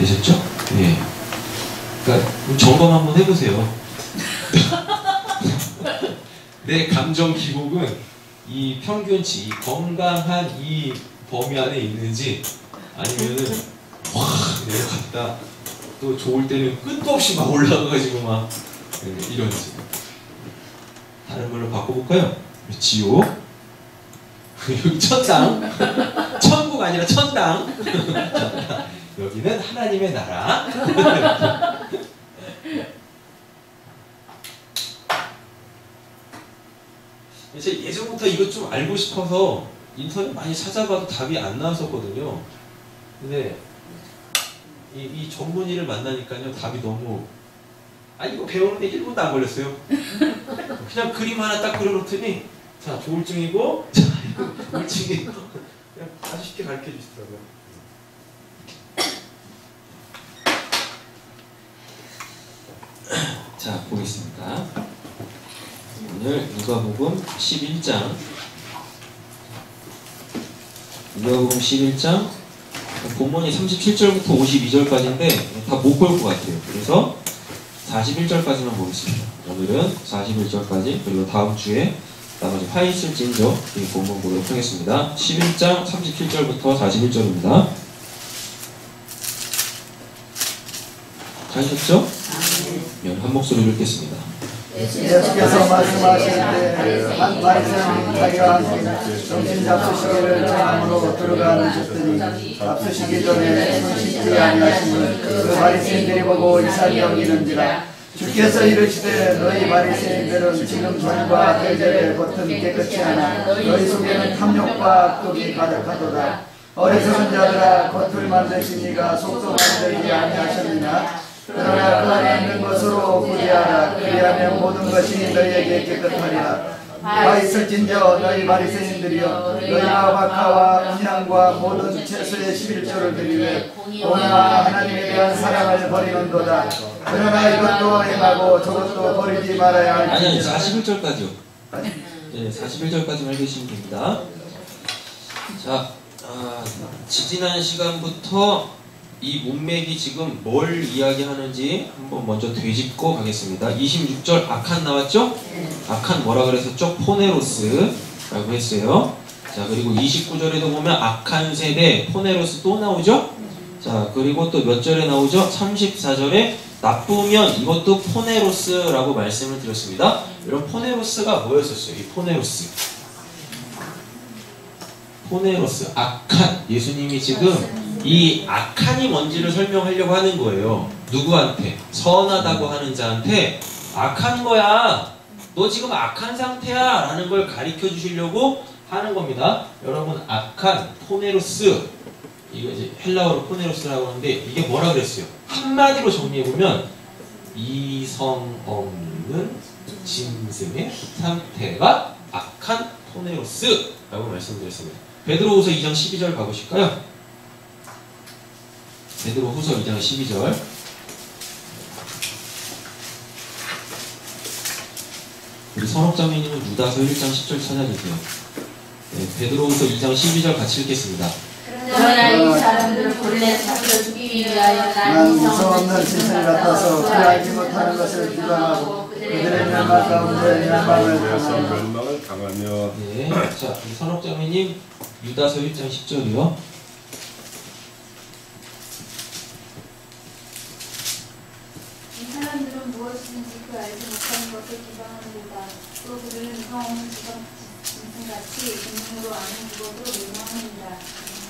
되셨죠? 예. 그러니까 점검 한번 해보세요. 내 감정 기복은 이 평균치, 이 건강한 이 범위 안에 있는지 아니면은 확 내려갔다 또 좋을 때는 끝도 없이 막 올라가가지고 막 이런지. 다른 걸로 바꿔볼까요? 지옥. 여기 천당. 천국 아니라 천당. 여기는 하나님의 나라. 제가 예전부터 이것 좀 알고 싶어서 인터넷 많이 찾아봐도 답이 안 나왔었거든요. 근데 이 전문의를 만나니까요, 답이 너무, 이거 배우는데 1분도 안 걸렸어요. 그냥 그림 하나 딱 그려놓더니, 자, 조울증이고, 자, 이거 우울증이고, 그냥 아주 쉽게 가르쳐 주시더라고요. 자, 보겠습니다. 오늘 누가복음 11장, 누가복음 11장, 본문이 37절부터 52절까지인데 다 못 볼 것 같아요. 그래서 41절까지만 보겠습니다. 오늘은 41절까지, 그리고 다음 주에 나머지 화이슬진저 이 본문 보도록 하겠습니다. 11장 37절부터 41절입니다. 가셨죠? 한 목소리로 읽겠습니다. 예수께서 말씀하시는데 한 바리새인이 자기와 점심 잡수시기를 전함으로 들어가셨더니 잡수시기 전에 손 씻지 아니하시니 그 바리새인들이 보고 이상히 여기는지라. 주께서 이르시되 너희 바리새인들은 지금 전과 대절에 겉은 깨끗이 하나 너희 속에는 탐욕과 악독이 가득하도다. 어리석은 자들아, 겉을 만드시니가 속도 만들지 아니하셨느냐. 그러나 그 안에 있는 것으로 구제하라. 그리하면 모든 것이 너희에게 깨끗하리라. 바있을진저 너희 바리새인들이여, 너희가 박하와 음양과 모든 채소의 11조를 드리되 오나 하나님에 대한 사랑을 버리는도다. 그러나 이것도 행하고 저것도 버리지 말아야 할지. 아니, 41절까지요. 네, 41절까지만 읽으시면 됩니다. 자, 지지난 시간부터 이 문맥이 지금 뭘 이야기하는지 한번 먼저 되짚고 가겠습니다. 26절 아칸 나왔죠? 아칸 뭐라 그랬었죠? 포네로스라고 했어요. 자, 그리고 29절에도 보면 아칸 세대 포네로스 또 나오죠? 자, 그리고 또 몇 절에 나오죠? 34절에 나쁘면 이것도 포네로스라고 말씀을 드렸습니다. 이런 포네로스가 뭐였었어요? 이 포네로스, 아칸. 예수님이 지금 이 악한이 뭔지를 설명하려고 하는 거예요. 누구한테? 선하다고 하는 자한테 악한 거야, 너 지금 악한 상태야 라는 걸 가르쳐 주시려고 하는 겁니다. 여러분, 악한, 포네로스, 이거 이제 헬라어로 포네로스라고 하는데 이게 뭐라 그랬어요? 한마디로 정리해보면 이성 없는 짐승의 상태가 악한 포네로스라고 말씀드렸습니다. 베드로후서 2장 12절 가보실까요? 베드로후서 2장 12절. 우리 선옥자매님은 유다서 1장 10절 찾아주세요. 네, 베드로후서 2장 12절 같이 읽겠습니다. 그러나 이 사람들은 본래 자기를 죽이기 위하여 난 이성 없는 짐승 같아서 그 알지 못하는 것을 주장하고 그들의 멸망 가운데 멸망을 당하며. 네, 자, 우리 선옥자매님 유다서 1장 10절이요. 이 사람들은 무엇이든지 그 알지 못하는 것을 주장하는도다. 또 그들은 이성 없는 짐승같이 본능으로 아는 그것으로 멸망합니다.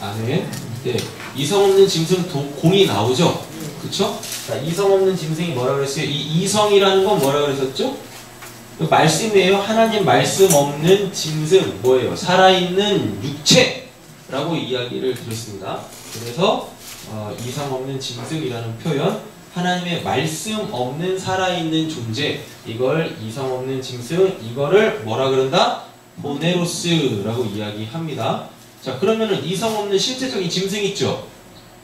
아멘. 네, 이성 없는 짐승 공이 나오죠? 그쵸? 자, 이성 없는 짐승이 뭐라 그랬어요? 이 이성이라는 건 뭐라 그랬었죠? 말씀이에요. 하나님 말씀 없는 짐승, 뭐예요? 살아있는 육체라고 이야기를 드렸습니다. 그래서 이성 없는 짐승이라는 표현, 하나님의 말씀 없는 살아있는 존재, 이걸 이성 없는 짐승, 이거를 뭐라 그런다? 포네로스라고 이야기합니다. 자, 그러면은 이성 없는 실제적인 짐승 있죠?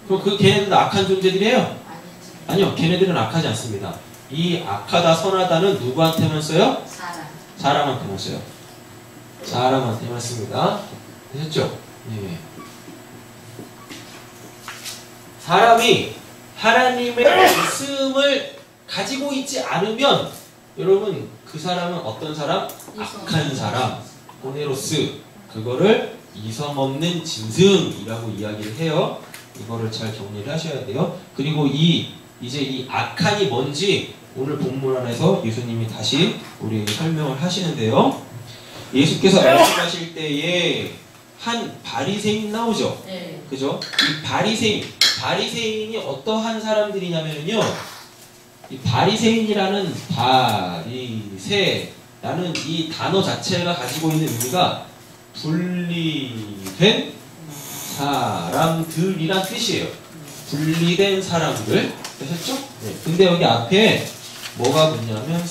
그럼 그 걔네들은 악한 존재들이에요? 아니요, 걔네들은 악하지 않습니다. 이 악하다 선하다는 누구한테만 써요? 사람한테만 써요. 사람한테만 씁니다. 되셨죠? 예. 사람이 하나님의 말씀을 가지고 있지 않으면 여러분 그 사람은 어떤 사람? 악한 사람, 호네로스. 그거를 이성 없는 짐승이라고 이야기를 해요. 이거를 잘 정리를 하셔야 돼요. 그리고 이제 이 악한이 뭔지 오늘 본문 안에서 예수님이 다시 우리에게 설명을 하시는데요. 예수께서 말씀하실 때에 한 바리새인 나오죠. 네. 그죠? 이 바리새인이 어떠한 사람들이냐면요. 이 바리새인이라는 바리새라는 이 단어 자체가 가지고 있는 의미가 분리된 사람들이란 뜻이에요. 분리된 사람들. 되셨죠? 네. 근데 여기 앞에 뭐가 붙냐면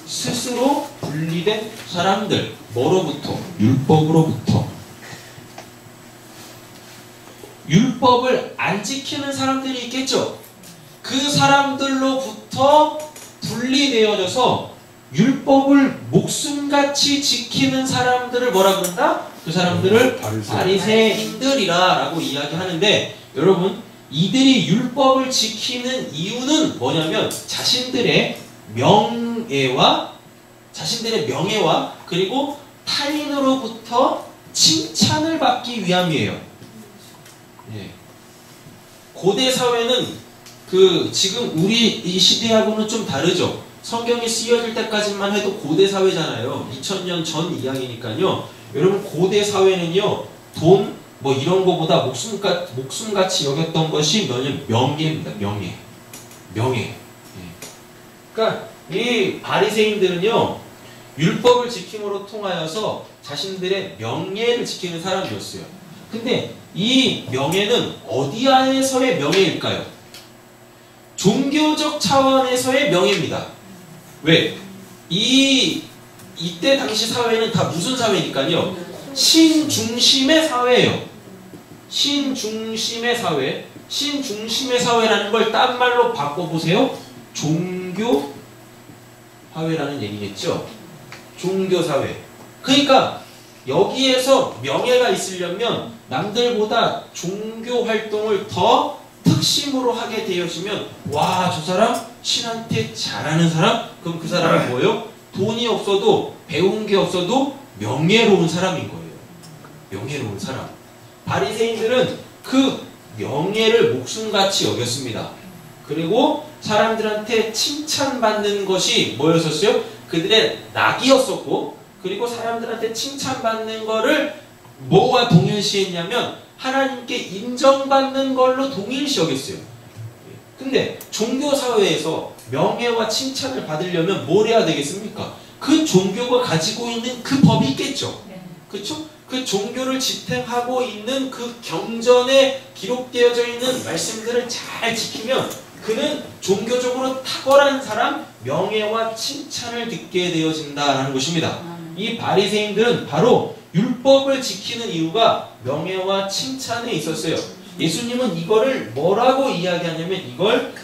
스스로 분리된 사람들. 뭐로부터? 율법으로부터. 율법을 안 지키는 사람들이 있겠죠? 그 사람들로부터 분리되어져서 율법을 목숨같이 지키는 사람들을 뭐라 그런다? 그 사람들을 바리새인들이라 라고 이야기하는데, 여러분 이들이 율법을 지키는 이유는 뭐냐면 자신들의 명예와 그리고 타인으로부터 칭찬을 받기 위함이에요. 예. 고대 사회는 지금 우리 이 시대하고는 좀 다르죠. 성경이 쓰여질 때까지만 해도 고대 사회잖아요. 2000년 전 이야기니까요. 여러분 고대 사회는요, 돈 뭐 이런 거보다 목숨같이 여겼던 것이 명예입니다. 명예. 예. 그러니까 이 바리새인들은요, 율법을 지킴으로 통하여서 자신들의 명예를 지키는 사람이었어요. 근데 이 명예는 어디 안에서의 명예일까요? 종교적 차원에서의 명예입니다. 왜? 이때 당시 사회는 다 무슨 사회니까요? 신중심의 사회예요. 신중심의 사회. 신중심의 사회라는 걸 딴 말로 바꿔보세요. 종교 사회라는 얘기겠죠. 종교 사회. 그러니까 여기에서 명예가 있으려면 남들보다 종교 활동을 더 특심으로 하게 되어지면, 와, 저 사람 신한테 잘하는 사람? 그럼 그 사람은 뭐예요? 돈이 없어도, 배운 게 없어도 명예로운 사람인 거예요. 명예로운 사람. 바리새인들은 그 명예를 목숨같이 여겼습니다. 그리고 사람들한테 칭찬받는 것이 뭐였었어요? 그들의 낙이었었고, 그리고 사람들한테 칭찬받는 거를 뭐와 동일시했냐면 하나님께 인정받는 걸로 동일시 여겼어요. 근데 종교사회에서 명예와 칭찬을 받으려면 뭘 해야 되겠습니까? 그 종교가 가지고 있는 그 법이 있겠죠. 그렇죠? 그 종교를 지탱하고 있는 그 경전에 기록되어져 있는 말씀들을 잘 지키면 그는 종교적으로 탁월한 사람, 명예와 칭찬을 듣게 되어진다라는 것입니다. 이 바리새인들은 바로 율법을 지키는 이유가 명예와 칭찬에 있었어요. 예수님은 이거를 뭐라고 이야기하냐면 이걸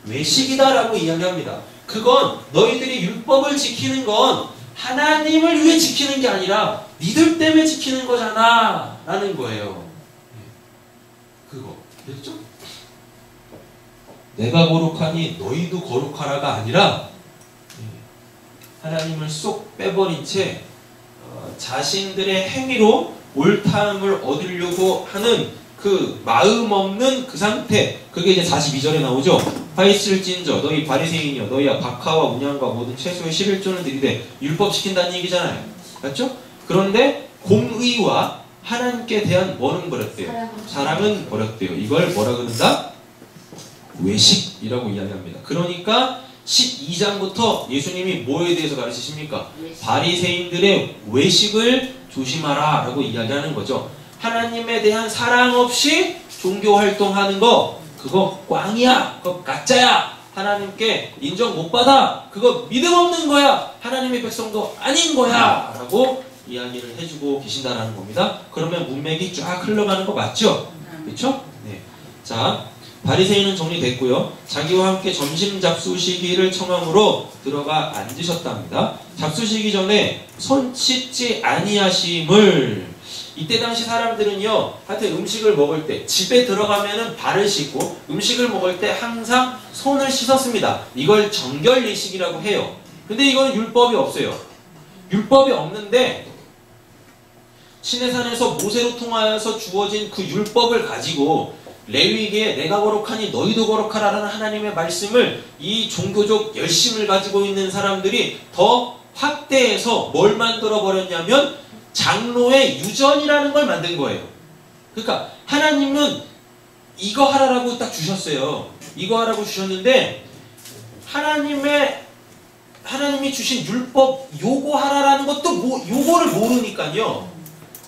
외식이다라고 이야기합니다. 그건 너희들이 율법을 지키는 건 하나님을 위해 지키는 게 아니라 니들 때문에 지키는 거잖아 라는 거예요. 그거 됐죠? 내가 거룩하니 너희도 거룩하라가 아니라 하나님을 쏙 빼버린 채 자신들의 행위로 옳다함을 얻으려고 하는 그 마음 없는 그 상태, 그게 이제 42절에 나오죠. 파있을진저 너희 바리새인이여 너희야 박하와 문양과 모든 채소의 11조는 들이되 율법 지킨다는 얘기잖아요. 맞죠? 그런데 공의와 하나님께 대한 뭐는 버렸대요? 사랑은 버렸대요. 이걸 뭐라 그런다? 외식이라고 이야기합니다. 그러니까 12장부터 예수님이 뭐에 대해서 가르치십니까? 바리새인들의 외식을 조심하라 라고 이야기하는 거죠. 하나님에 대한 사랑 없이 종교 활동하는 거, 그거 꽝이야, 그거 가짜야, 하나님께 인정 못 받아, 그거 믿음 없는 거야, 하나님의 백성도 아닌 거야 라고 이야기를 해주고 계신다는 겁니다. 그러면 문맥이 쫙 흘러가는 거 맞죠? 그렇죠? 네. 자, 바리새인은 정리됐고요. 자기와 함께 점심 잡수시기를 청함으로 들어가 앉으셨답니다. 잡수시기 전에 손 씻지 아니하심을, 이때 당시 사람들은요, 하여튼 음식을 먹을 때 집에 들어가면은 발을 씻고 음식을 먹을 때 항상 손을 씻었습니다. 이걸 정결례식이라고 해요. 근데 이거는 율법이 없어요. 율법이 없는데 시내산에서 모세로 통하여서 주어진 그 율법을 가지고 레위기에 내가 거룩하니 너희도 거룩하라는 하나님의 말씀을 이 종교적 열심을 가지고 있는 사람들이 더 확대해서 뭘 만들어 버렸냐면 장로의 유전이라는 걸 만든 거예요. 그러니까 하나님은 이거 하라고 딱 주셨어요. 이거 하라고 주셨는데 하나님이 주신 율법 요거 하라라는 것도 요거를 모르니까요.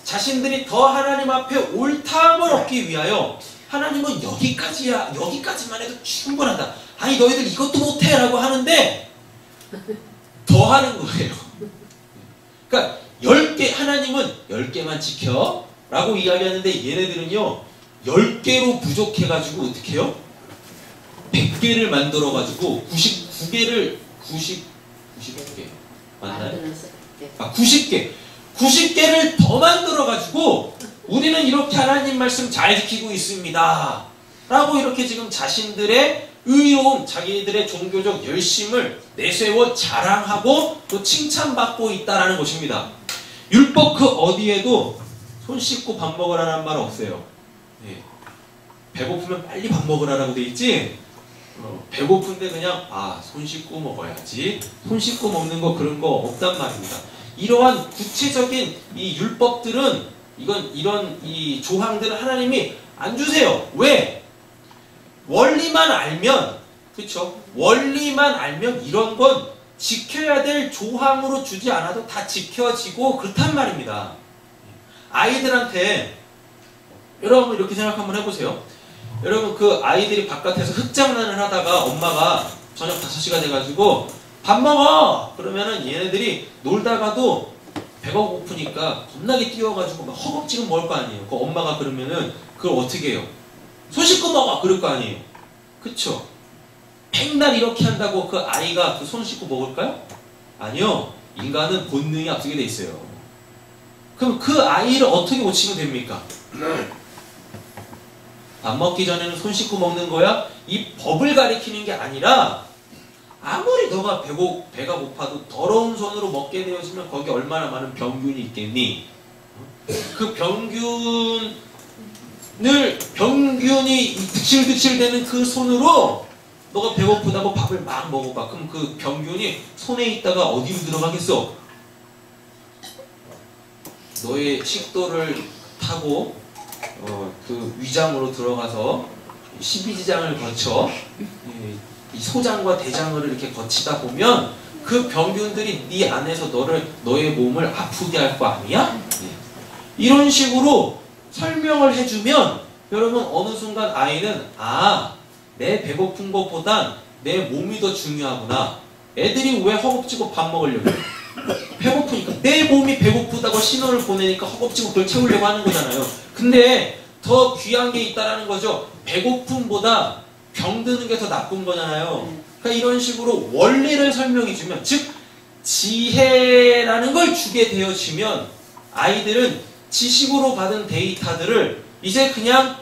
자신들이 더 하나님 앞에 옳다함을 얻기 위하여 하나님은 여기까지야, 여기까지만 해도 충분하다. 아니 너희들 이것도 못해 라고 하는데 더 하는 거예요. 그러니까 10개, 하나님은 10개만 지켜 라고 이야기하는데 얘네들은요 10개로 부족해가지고 어떻게 해요? 100개를 만들어가지고 99개 맞나요? 90개를 더 만들어가지고 우리는 이렇게 하나님 말씀 잘 지키고 있습니다 라고 이렇게 지금 자신들의 의로움, 자기들의 종교적 열심을 내세워 자랑하고 또 칭찬받고 있다라는 것입니다. 율법 그 어디에도 손 씻고 밥 먹으라는 말 없어요. 예. 배고프면 빨리 밥 먹으라라고 돼 있지. 배고픈데 그냥 손 씻고 먹어야지. 손 씻고 먹는 거 그런 거 없단 말입니다. 이러한 구체적인 이 율법들은 이런 이 조항들을 하나님이 안 주세요. 왜? 원리만 알면, 그쵸? 원리만 알면 이런 건 지켜야 될 조항으로 주지 않아도 다 지켜지고 그렇단 말입니다. 아이들한테 여러분 이렇게 생각 한번 해보세요. 여러분 그 아이들이 바깥에서 흙장난을 하다가 엄마가 저녁 5시가 돼가지고 밥 먹어! 그러면은 얘네들이 놀다가도 배가 고프니까 겁나게 뛰어가지고 막 허겁지겁 먹을 거 아니에요. 그 엄마가 그러면은 그걸 어떻게 해요? 손 씻고 먹어! 그럴 거 아니에요. 그쵸? 백날 이렇게 한다고 그 아이가 그 손 씻고 먹을까요? 아니요. 인간은 본능이 앞서게 돼 있어요. 그럼 그 아이를 어떻게 고치면 됩니까? 밥 먹기 전에는 손 씻고 먹는 거야? 이 법을 가리키는 게 아니라 아무리 너가 배가 고파도 더러운 손으로 먹게 되어지면 거기 얼마나 많은 병균이 있겠니? 그 병균이 드칠드칠대는 그 손으로 너가 배고프다고 밥을 막 먹어봐. 그럼 그 병균이 손에 있다가 어디로 들어가겠어? 너의 식도를 타고 그 위장으로 들어가서 12지장을 거쳐 이 소장과 대장을 이렇게 거치다 보면 그 병균들이 네 안에서 너의 몸을 아프게 할 거 아니야? 이런 식으로 설명을 해주면 여러분 어느 순간 아이는 내 배고픈 것보단 내 몸이 더 중요하구나. 애들이 왜 허겁지겁 밥 먹으려고 해요? 배고프니까 내 몸이 배고프다고 신호를 보내니까 허겁지겁 그걸 채우려고 하는 거잖아요. 근데 더 귀한 게 있다라는 거죠. 배고픔보다 병드는 게 더 나쁜 거잖아요. 그러니까 이런 식으로 원리를 설명해주면, 즉 지혜라는 걸 주게 되어지면 아이들은 지식으로 받은 데이터들을 이제 그냥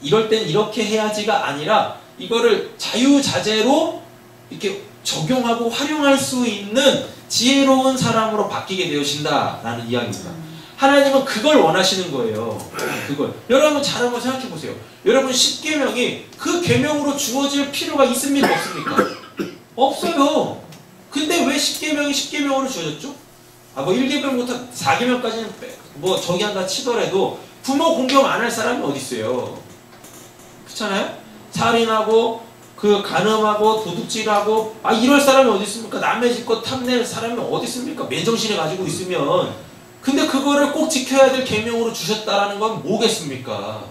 이럴 땐 이렇게 해야지가 아니라 이거를 자유자재로 이렇게 적용하고 활용할 수 있는 지혜로운 사람으로 바뀌게 되어진다라는 이야기입니다. 하나님은 그걸 원하시는 거예요. 그걸. 여러분 잘 한번 생각해 보세요. 여러분 10계명이 그 계명으로 주어질 필요가 있습니까? 없습니까? 없어요. 근데 왜 10계명으로 주어졌죠? 뭐 1계명부터 4계명까지는 뭐 저기 한다 치더라도 부모 공경 안 할 사람이 어디 있어요? 그렇잖아요? 살인하고 간음하고 도둑질하고 이럴 사람이 어디 있습니까? 남의 집 것 탐낼 사람이 어디 있습니까? 맨정신에 가지고 있으면. 근데 그거를 꼭 지켜야 될 계명으로 주셨다라는 건 뭐겠습니까?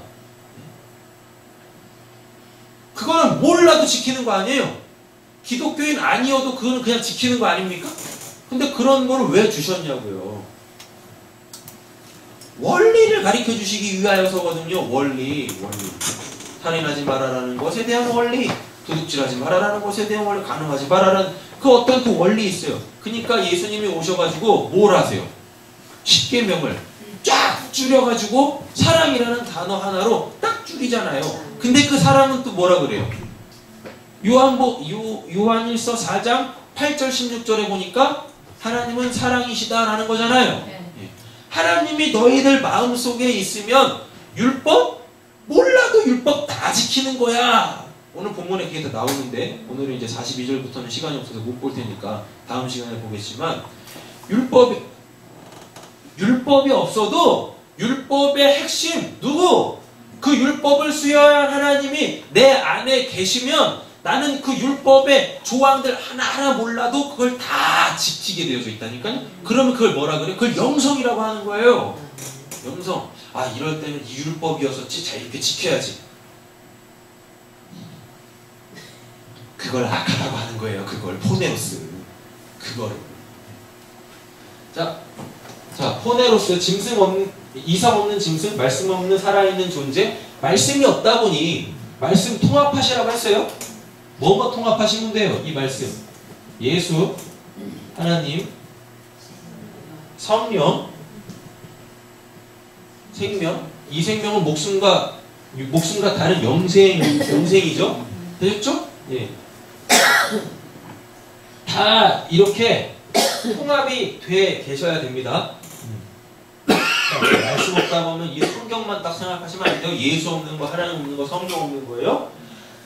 그거는 몰라도 지키는 거 아니에요? 기독교인 아니어도 그거는 그냥 지키는 거 아닙니까? 근데 그런 거를 왜 주셨냐고요? 원리를 가르쳐 주시기 위하여서거든요. 원리. 살인하지 말아라는 것에 대한 원리, 도둑질하지 말아라는 것에 대한 원리, 간음하지 말아라는 그 어떤 그 원리 있어요. 그러니까 예수님이 오셔가지고 뭘 하세요? 10계명을 쫙 딱 줄여가지고 사랑이라는 단어 하나로 딱 줄이잖아요. 근데 그 사랑은 또 뭐라 그래요? 요한일서 4장 8절 16절에 보니까 하나님은 사랑이시다라는 거잖아요. 네. 하나님이 너희들 마음속에 있으면 율법? 몰라도 율법 다 지키는 거야. 오늘 본문에 그게 다 나오는데 오늘은 이제 42절부터는 시간이 없어서 못 볼 테니까 다음 시간에 보겠지만 율법이 없어도 율법의 핵심 누구? 그 율법을 수여한 하나님이 내 안에 계시면 나는 그 율법의 조항들 하나하나 몰라도 그걸 다 지키게 되어져 있다니까요. 그러면 그걸 뭐라 그래요? 그걸 영성이라고 하는 거예요. 영성. 아, 이럴 때는 이 율법이었었지. 자, 이렇게 지켜야지. 그걸 악하다고 하는 거예요. 그걸 포네로스. 그거를. 자, 포네로스 짐승 없는, 이성 없는 짐승, 말씀 없는 살아있는 존재. 말씀이 없다 보니 말씀 통합하시라고 했어요. 뭐가 통합하시면 돼요? 이 말씀. 예수, 하나님, 성령, 생명. 이 생명은 목숨과 다른 영생이죠. 되셨죠? 예. 다 이렇게 통합이 돼 계셔야 됩니다. 말씀 없다 보면 이 성경만 딱 생각하시면 안 돼요. 예수 없는 거, 하나님 없는 거, 성령 없는 거예요.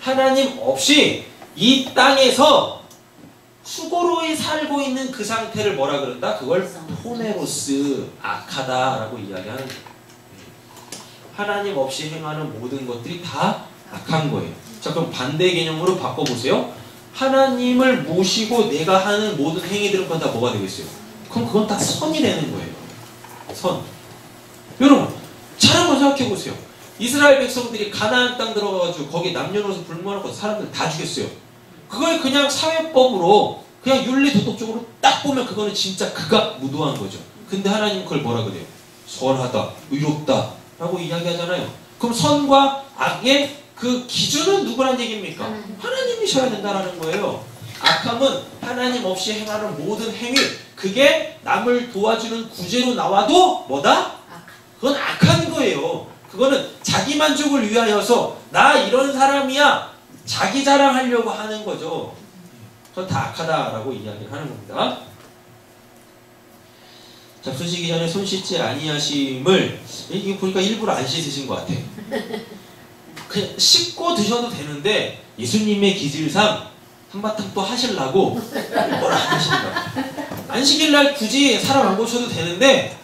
하나님 없이 이 땅에서 수고로이 살고 있는 그 상태를 뭐라 그런다? 그걸 포네로스, 악하다라고 이야기하는 거예요. 하나님 없이 행하는 모든 것들이 다 악한 거예요. 자, 그럼 반대 개념으로 바꿔보세요. 하나님을 모시고 내가 하는 모든 행위들은 그건 다 뭐가 되겠어요? 그럼 그건 다 선이 되는 거예요. 선. 여러분, 잘 한번 생각해보세요. 이스라엘 백성들이 가나안 땅 들어가가지고 거기 남녀노소 불문하고 사람들 다 죽였어요. 그걸 그냥 사회법으로 그냥 윤리 도덕적으로 딱 보면 그거는 진짜 극악무도한 거죠. 근데 하나님 그걸 뭐라 그래요? 선하다, 의롭다 라고 이야기하잖아요. 그럼 선과 악의 그 기준은 누구란 얘기입니까? 하나님이셔야 된다는 거예요. 악함은 하나님 없이 행하는 모든 행위, 그게 남을 도와주는 구제로 나와도 뭐다? 그건 악한 거예요. 그거는 자기 만족을 위하여서 나 이런 사람이야 자기 자랑하려고 하는 거죠. 그건 다 악하다라고 이야기를 하는 겁니다. 잡수시기 전에 손 씻지 아니하심을, 이게 보니까 일부러 안 씻으신 것 같아. 그냥 씻고 드셔도 되는데 예수님의 기질상 한바탕 또 하시려고 뭐라 안 하시는 거야. 안 시킬 날 굳이 사람 안 고쳐도 되는데,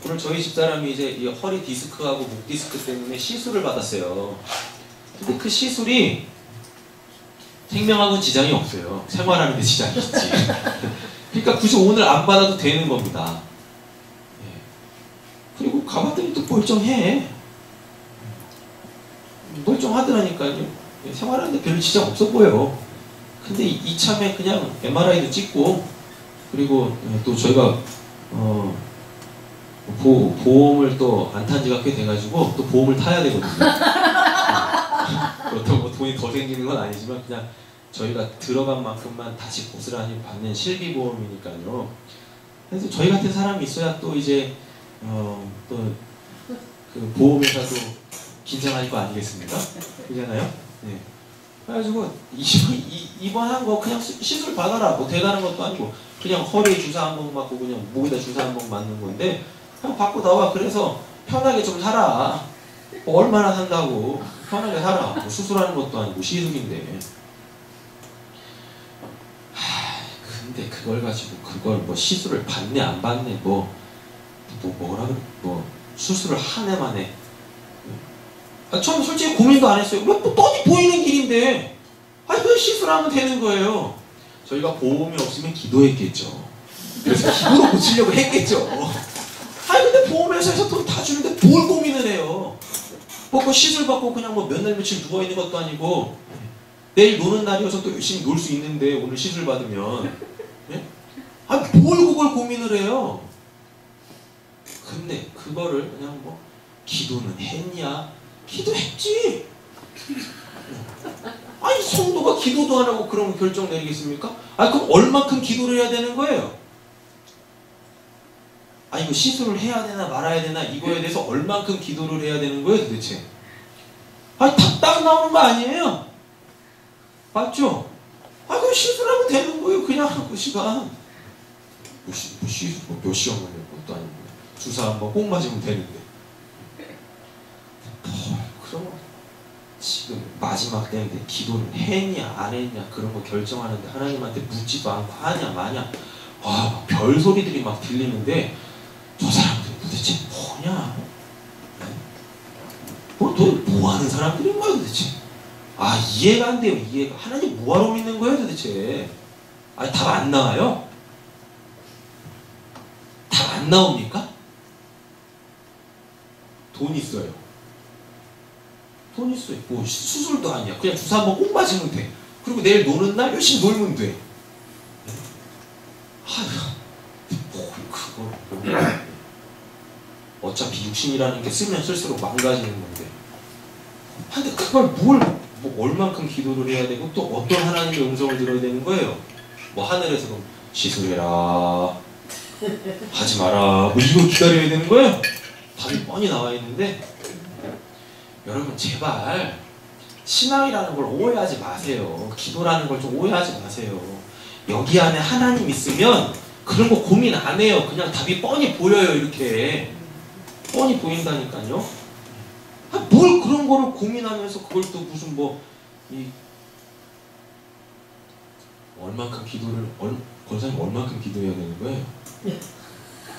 오늘 저희 집사람이 이제 이 허리 디스크하고 목 디스크 때문에 시술을 받았어요. 근데 그 시술이 생명하고는 지장이 없어요. 생활하는 데 지장이 있지. 그러니까 굳이 오늘 안 받아도 되는 겁니다. 그리고 가봤더니 또 멀쩡해. 멀쩡하더라니까요. 생활하는데 별로 지장 없어 보여. 근데 이참에 그냥 MRI도 찍고, 그리고 또 저희가 보험을 또 안 탄 지가 꽤 돼가지고 또 보험을 타야 되거든요. 그렇다고 뭐 돈이 더 생기는 건 아니지만 그냥 저희가 들어간 만큼만 다시 고스란히 받는 실비보험이니까요. 그래서 저희 같은 사람이 있어야 또 이제 또 그 보험회사도 긴장할 거 아니겠습니까? 그잖아요. 네. 그래가지고 입원한 거 그냥 시술 받아라. 뭐 대단한 것도 아니고 그냥 허리에 주사 한 번 맞고 그냥 목에다 주사 한 번 맞는 건데 그냥 받고 나와. 그래서 편하게 좀 살아. 뭐 얼마나 산다고 편하게 살아. 뭐 수술하는 것도 아니고 시술인데. 근데 그걸 가지고 그걸 뭐 시술을 받네 안 받네 뭐라 그래 뭐 수술을 한 해 만에. 처음 솔직히 고민도 안 했어요. 뭐 뻔히 보이는 길인데 그 시술하면 되는 거예요. 저희가 보험이 없으면 기도했겠죠. 그래서 기도로 고치려고 했겠죠. 근데 보험회사에서 돈 다 주는데 뭘 고민을 해요. 그 시술 받고 그냥 뭐 몇 날 며칠 누워있는 것도 아니고 내일 노는 날이어서 또 열심히 놀 수 있는데 오늘 시술 받으면 뭘 그걸 고민을 해요. 근데 그거를 그냥 뭐 기도는 했냐? 기도했지. 성도가 기도도 안 하고 그러면 결정 내리겠습니까? 그럼 얼만큼 기도를 해야 되는 거예요? 아 이거 시술을 해야 되나 말아야 되나 이거에 대해서 얼만큼 기도를 해야 되는 거예요 도대체? 아니 딱 나오는 거 아니에요? 맞죠? 아 그럼 시술하면 되는 거예요. 그냥 그 시간 시술 몇 시간 걸릴 것도 아니고 주사 한번 꼭 맞으면 되는데 그럼 지금 마지막 때인데 기도를 했냐 안 했냐 그런 거 결정하는데 하나님한테 묻지도 않고 하냐 마냐 와 별소리들이 막 들리는데 저 사람들이 도대체 뭐냐? 뭐 하는 사람들인 거야 도대체? 아 이해가 안 돼요. 이해가. 하나님 뭐하러 믿는 거예요 도대체? 아니 답 안 나와요? 답 안 나옵니까? 돈 있어요. 돈 있어요. 뭐 수술도 아니야. 그냥 주사 한번 꼭 맞으면 돼. 그리고 내일 노는 날 열심히 놀면 돼. 아휴 뭐 그거 어차피 육신이라는 게 쓰면 쓸수록 망가지는 건데. 근데 그걸 뭐 얼만큼 기도를 해야 되고 또 어떤 하나님의 음성을 들어야 되는 거예요? 뭐 하늘에서 그럼 시술해라 하지 마라 뭐 이거 기다려야 되는 거예요? 답이 뻔히 나와 있는데 여러분 제발 신앙이라는 걸 오해하지 마세요. 기도라는 걸 좀 오해하지 마세요. 여기 안에 하나님 있으면 그런 거 고민 안 해요. 그냥 답이 뻔히 보여요. 이렇게 뻔히 보인다니까요. 뭘 그런 거를 고민하면서 그걸 또 무슨 얼만큼 기도를 권사님 얼만큼 기도해야 되는 거예요?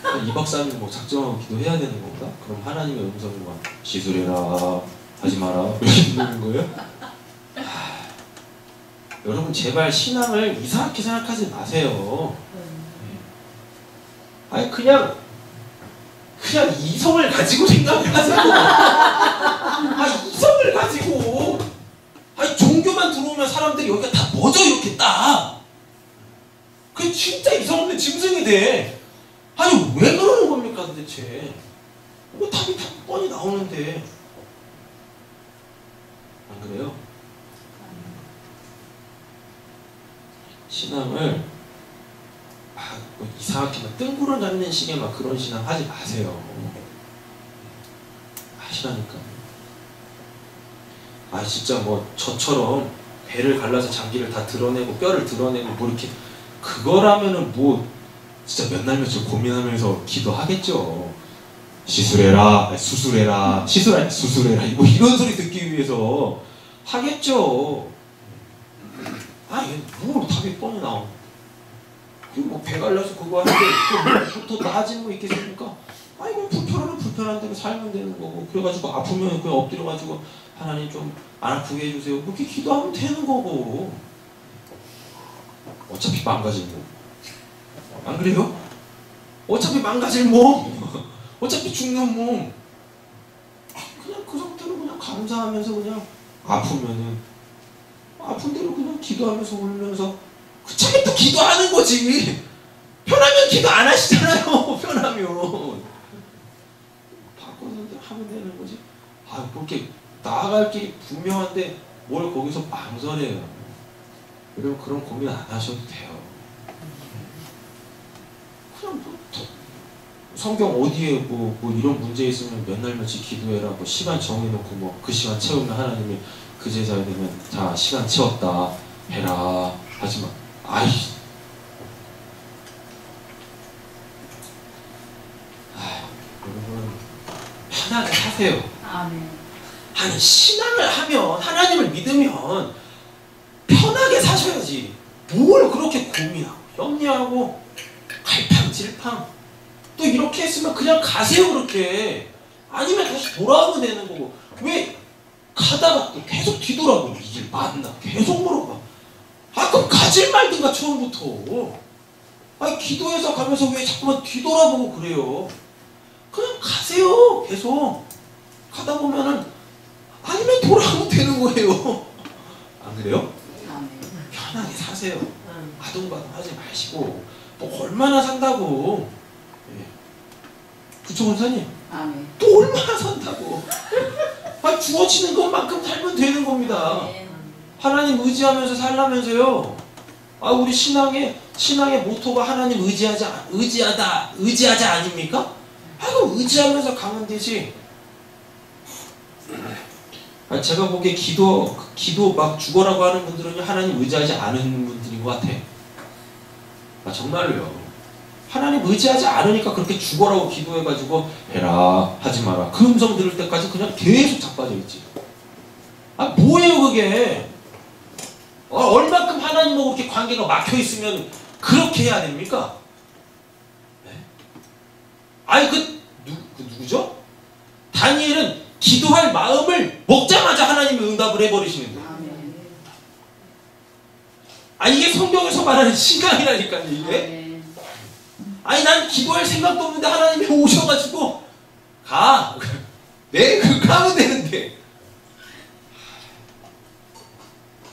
2박 3일 뭐 작정하고 기도해야 되는 건가? 그럼 하나님의 음성을 막 시술해라 하지 마라 이렇게 되는 거예요? 여러분 제발 신앙을 이상하게 생각하지 마세요. 아니 그냥 이성을 가지고 생각을 하세요. 이성을 가지고 종교만 들어오면 사람들이 여기가 다 뭐죠 이렇게 딱 그게 진짜 이성 없는 짐승이 돼. 아니 왜 그러는 겁니까 도대체? 뭐 답이 다 뻔히 나오는데 안 그래요? 신앙을 뭐 이상하게 막 뜬구름 잡는 식의 막 그런 신앙 하지 마세요. 하시라니까. 진짜 뭐 저처럼 배를 갈라서 장기를 다 드러내고 뼈를 드러내고 뭐 이렇게 그거라면은 뭐 진짜 몇 날 며칠 고민하면서 기도하겠죠. 시술해라, 수술해라, 수술해라 뭐 이런 소리 듣기 위해서 하겠죠. 뭐 답이 뻔히 나오. 그리고 뭐 배 갈라서 그거 하는데 또 나아지는 거 있겠습니까? 이건 불편하면 불편한 대로 살면 되는 거고 그래가지고 아프면 그냥 엎드려가지고 하나님 좀 안 아프게 해주세요. 그렇게 기도하면 되는 거고 어차피 망가질 몸. 안 그래요? 어차피 망가질 몸. 어차피 죽는 몸. 그냥 그 상태로 그냥 감사하면서 그냥 아프면은 아픈 대로 그냥 기도하면서 울면서 그차게 또 기도하는 거지. 편하면 기도 안 하시잖아요. 편하면 바꿔서 하면 되는 거지. 뭐 이렇게 나아갈 길이 분명한데 뭘 거기서 망설여요. 여러분 그런 고민 안 하셔도 돼요. 그냥 성경 어디에 뭐 이런 문제 있으면 몇 날 며칠 기도해라 뭐 시간 정해놓고 뭐 그 시간 채우면 하나님이 그 제자가 되면 자 시간 채웠다 해라 하지만 여러분 편하게 사세요. 아멘. 신앙을 하면 하나님을 믿으면 편하게 사셔야지. 뭘 그렇게 고민하고 염려하고 갈팡질팡 또 이렇게 했으면 그냥 가세요. 그렇게 아니면 다시 돌아오면 되는 거고 왜 가다가 또 계속 뒤돌아보고 이게 맞나 계속 물어봐. 그럼 가질 말든가 처음부터. 기도해서 가면서 왜 자꾸만 뒤돌아보고 그래요. 그냥 가세요. 계속 가다 보면은 아니면 돌아오면 되는 거예요. 안 그래요? 편하게 사세요. 아둥바둥 하지 마시고 또 얼마나 산다고. 그쵸 권사님? 또 얼마나 산다고. 주어지는 것만큼 살면 되는 겁니다. 하나님 의지하면서 살라면서요. 우리 신앙에 신앙의 모토가 하나님 의지하자 아닙니까? 그럼 의지하면서 가면 되지. 제가 보기에 기도 막 죽어라고 하는 분들은요, 하나님 의지하지 않은 분들인 것 같아. 정말로요. 하나님 의지하지 않으니까 그렇게 죽어라고 기도해가지고 해라 하지 마라 그 음성 들을 때까지 그냥 계속 자빠져 있지. 뭐예요 그게? 얼마큼 하나님하고 그렇게 관계가 막혀 있으면 그렇게 해야 됩니까? 네? 누구죠? 다니엘은 기도할 마음을 먹자마자 하나님이 응답을 해버리시는데. 이게 성경에서 말하는 신앙이라니까요, 이게. 난 기도할 생각도 없는데 하나님이 오셔가지고 가. 네, 가면 되는데.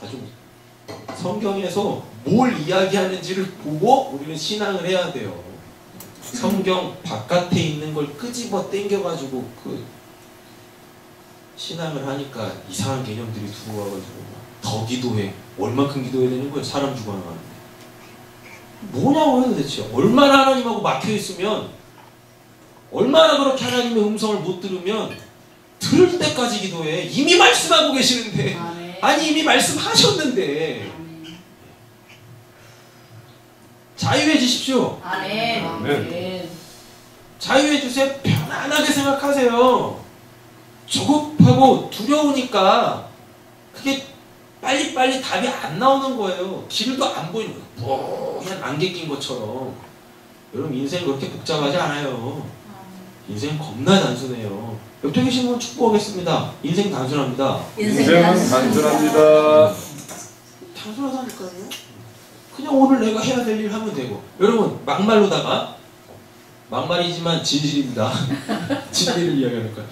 좀 성경에서 뭘 이야기하는지를 보고 우리는 신앙을 해야 돼요. 성경 바깥에 있는 걸 끄집어 당겨가지고 신앙을 하니까 이상한 개념들이 들어와가지고 더 기도해. 얼만큼 기도해야 되는 거예요? 사람 죽어나가는데. 뭐냐고요 도대체. 얼마나 하나님하고 막혀있으면, 얼마나 그렇게 하나님의 음성을 못 들으면 들을 때까지 기도해. 이미 말씀하고 계시는데. 이미 말씀하셨는데. 자유해지십시오. 아멘. 자유해주세요. 편안하게 생각하세요. 조급하고 두려우니까 그게 빨리빨리 답이 안 나오는 거예요. 길도 안 보이는 거예요. 그냥 안개 낀 것처럼. 여러분 인생 그렇게 복잡하지 않아요. 인생 겁나 단순해요. 옆에 계신 분 축복하겠습니다. 인생 단순합니다. 인생은 단순합니다. 단순하다니까요. 그냥 오늘 내가 해야 될 일 하면 되고. 여러분 막말로다가, 막말이지만 진실입니다. 진리를 이야기하는 거예요.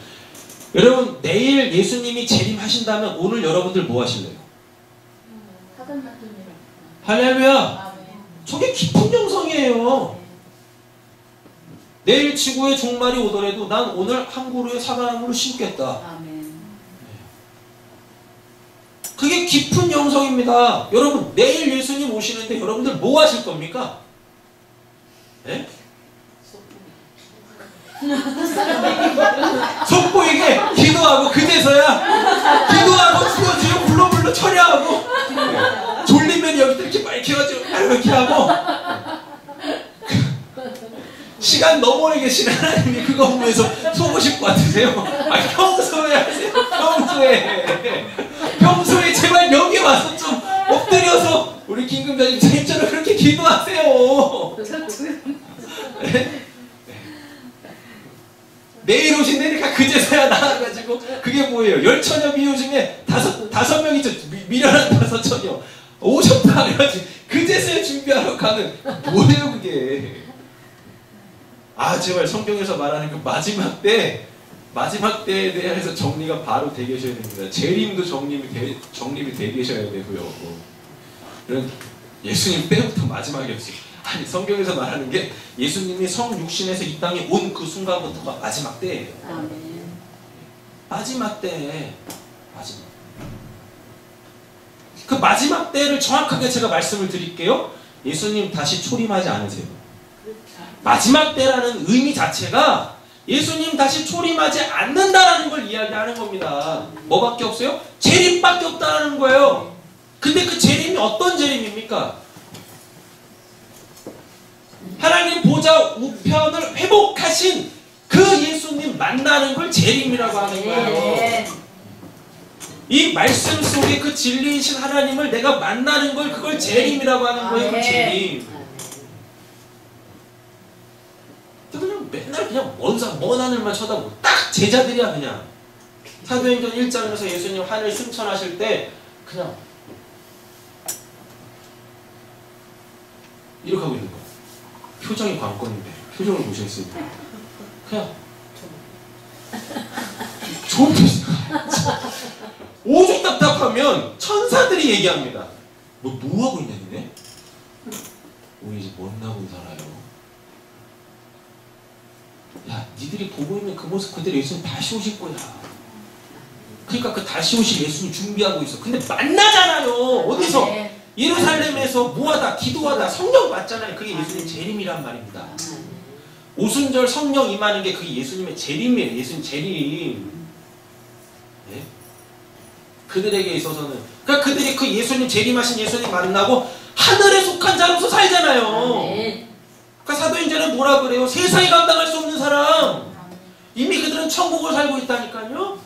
여러분 내일 예수님이 재림하신다면 오늘 여러분들 뭐 하실래요? 할렐루야. 저게 깊은 영성이에요. 내일 지구의 종말이 오더라도 난 오늘 한 그루의 사과나무를 심겠다. 그게 깊은 영성입니다. 여러분 내일 예수님 오시는데 여러분들 뭐 하실 겁니까? 네? 속보이게 기도하고 그제서야 기도하고 주여 불러 처리하고 졸리면 여기 이렇게 밝혀가지고 이렇게 하고 시간 너머에 계신 하나님이 그거 보면서 속으실 것 같으세요? 평소에 하세요. 평소에 제발 여기 와서 좀 엎드려서 우리 김금자님 자님처럼 그렇게 기도하세요. 네? 내일 오신다니까 그제서야 나와가지고 그게 뭐예요? 10처녀 비유 중에 다섯 명이죠. 미련한 5처녀 오셨다 그래가지고 그제서야 준비하러 가는 뭐예요 그게? 제발 성경에서 말하는 그 마지막 때에 대해서 정리가 바로 되게 하셔야 됩니다. 재림도 정립이 되게 계셔야 되고요. 이런 예수님 때부터 마지막이었어요. 성경에서 말하는 게 예수님이 성육신에서 이 땅에 온 그 순간부터가 마지막 때예요. 마지막 때에 그 마지막 때를 정확하게 제가 말씀을 드릴게요. 예수님 다시 초림하지 않으세요. 마지막 때라는 의미 자체가 예수님 다시 초림하지 않는다라는 걸 이야기하는 겁니다. 뭐밖에 없어요? 재림밖에 없다는 거예요. 근데 그 재림이 어떤 재림입니까? 하나님 보좌 우편을 회복하신 그 예수님 만나는 걸 재림이라고 하는 거예요. 이 말씀 속에 그 진리이신 하나님을 내가 만나는 걸 그걸 재림이라고 하는 거예요. 그 재림. 그냥 맨날 그냥 먼 하늘만 쳐다보고 딱 제자들이야 그냥. 사도행전 1장에서 예수님 하늘 승천하실 때 그냥 이렇게 하고 있는 거야. 표정이 관건인데 표정을 보셨어요. 그냥 좋은 표정. 오죽 답답하면 천사들이 얘기합니다. 뭐 하고 있냐 니네? 우리 이제 못나고 살아요. 야 니들이 보고 있는 그 모습 그대로 예수님 다시 오실 거야. 그러니까 그 다시 오실 예수님 준비하고 있어. 근데 만나잖아요. 어디서? 예루살렘에서 뭐하다 기도하다 성령 받잖아요. 그게 예수님 재림이란 말입니다. 오순절 성령 임하는 게 그게 예수님의 재림이에요. 예수님 재림. 네? 그들에게 있어서는 그러니까 그들이 그 예수님 재림하신 예수님 만나고 하늘에 속한 자로서 살잖아요. 그러니까 사도행전은 뭐라 그래요? 세상이 감당할 수 없는 사람. 이미 그들은 천국을 살고 있다니까요.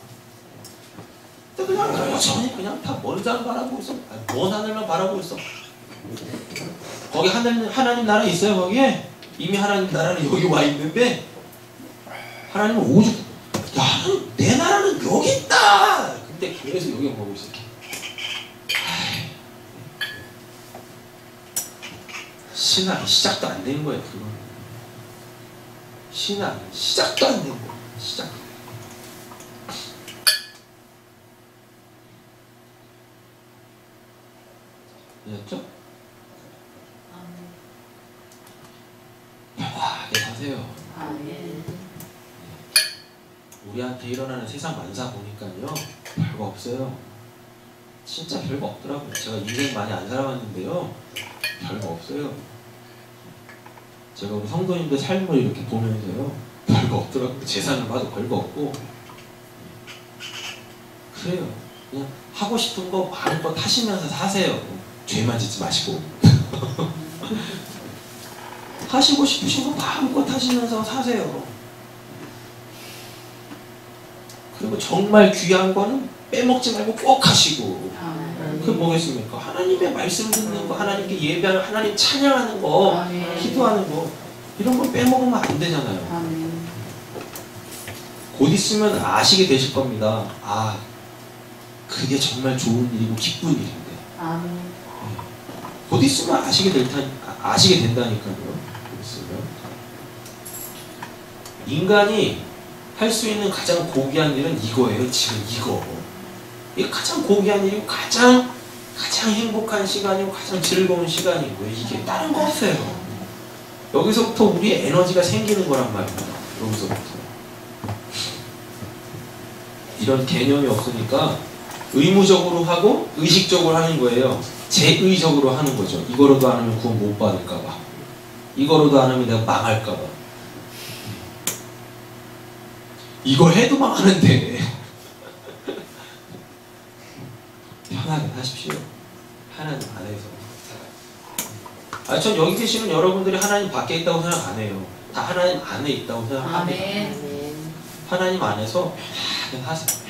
근데 그냥 여전히 그냥 다 먼 산 바라보고 있어. 먼 하늘만 바라보고 있어. 거기 하나님 나라 있어요. 거기에 이미 하나님 나라는 여기 와 있는데 하나님은 오죽 야, 내 나라는 여기 있다. 근데 계속 여기 보고 있어. 신앙이 시작도 안 되는 거예요. 그건 신앙이 시작도 안 되는 거예요. 시작. 이해했죠? 편하게 사세요. 우리한테 일어나는 세상 만사 보니까요 별거 없어요. 진짜 별거 없더라고요. 제가 인생 많이 안 살아봤는데요 별거 없어요. 제가 우리 성도님들 삶을 이렇게 보면서요 별거 없더라고요. 재산을 봐도 별거 없고 그래요. 그냥 하고 싶은 거 마음껏 하시면서 사세요. 죄만 짓지 마시고 하시고 싶으신 거 마음껏 하시면서 사세요. 그리고 정말 귀한 거는 빼먹지 말고 꼭 하시고. 그게 뭐겠습니까? 하나님의 말씀 듣는 거, 하나님께 예배하는, 하나님 찬양하는 거, 기도하는 거 이런 거 빼먹으면 안 되잖아요. 곧 있으면 아시게 되실 겁니다. 아, 그게 정말 좋은 일이고 기쁜 일인데. 곧 있으면 아시게 된다니까요. 곧 있으면. 인간이 할 수 있는 가장 고귀한 일은 이거예요. 지금 이거. 이게 가장 고귀한 일이고 가장 행복한 시간이고 가장 즐거운 시간이고요. 이게 다른 거 없어요. 여기서부터 우리의 에너지가 생기는 거란 말입니다. 여기서부터. 이런 개념이 없으니까 의무적으로 하고 의식적으로 하는 거예요. 제의적으로 하는 거죠. 이거로도 안 하면 구원 못 받을까 봐. 이거로도 안 하면 내가 망할까 봐. 이거 해도 망하는데 편하게 하십시오. 하나님 안에서. 전 여기 계시는 여러분들이 하나님 밖에 있다고 생각 안 해요. 다 하나님 안에 있다고 생각합니다. 하나님 안에서 편하게 하세요.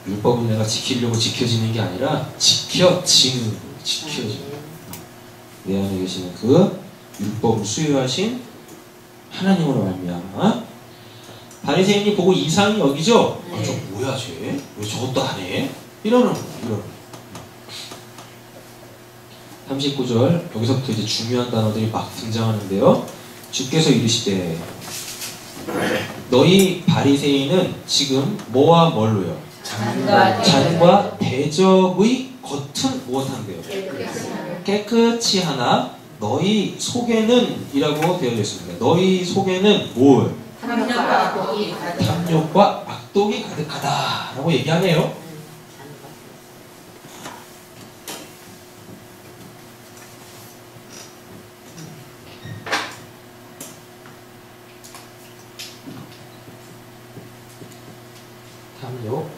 율법은 내가 지키려고 지켜지는 게 아니라 지켜지는 거예요. 지켜지는. 내 안에 계시는 그 율법을 수요하신 하나님으로 말미암아. 바리새인이 보고 이상히 여기죠? 아, 저 뭐야 쟤? 왜 저것도 안 해? 이러는 거예요. 39절 여기서부터 이제 중요한 단어들이 막 등장하는데요. 주께서 이르시되 너희 바리새인은 지금 뭐와 뭘로요? 잔과 대접의 겉은 무엇한대요? 깨끗이 하나 너희 속에는 이라고 되어 있습니다. 너희 속에는 뭘? 탐욕과 악독이 가득하다 라고 얘기하네요. 탐욕,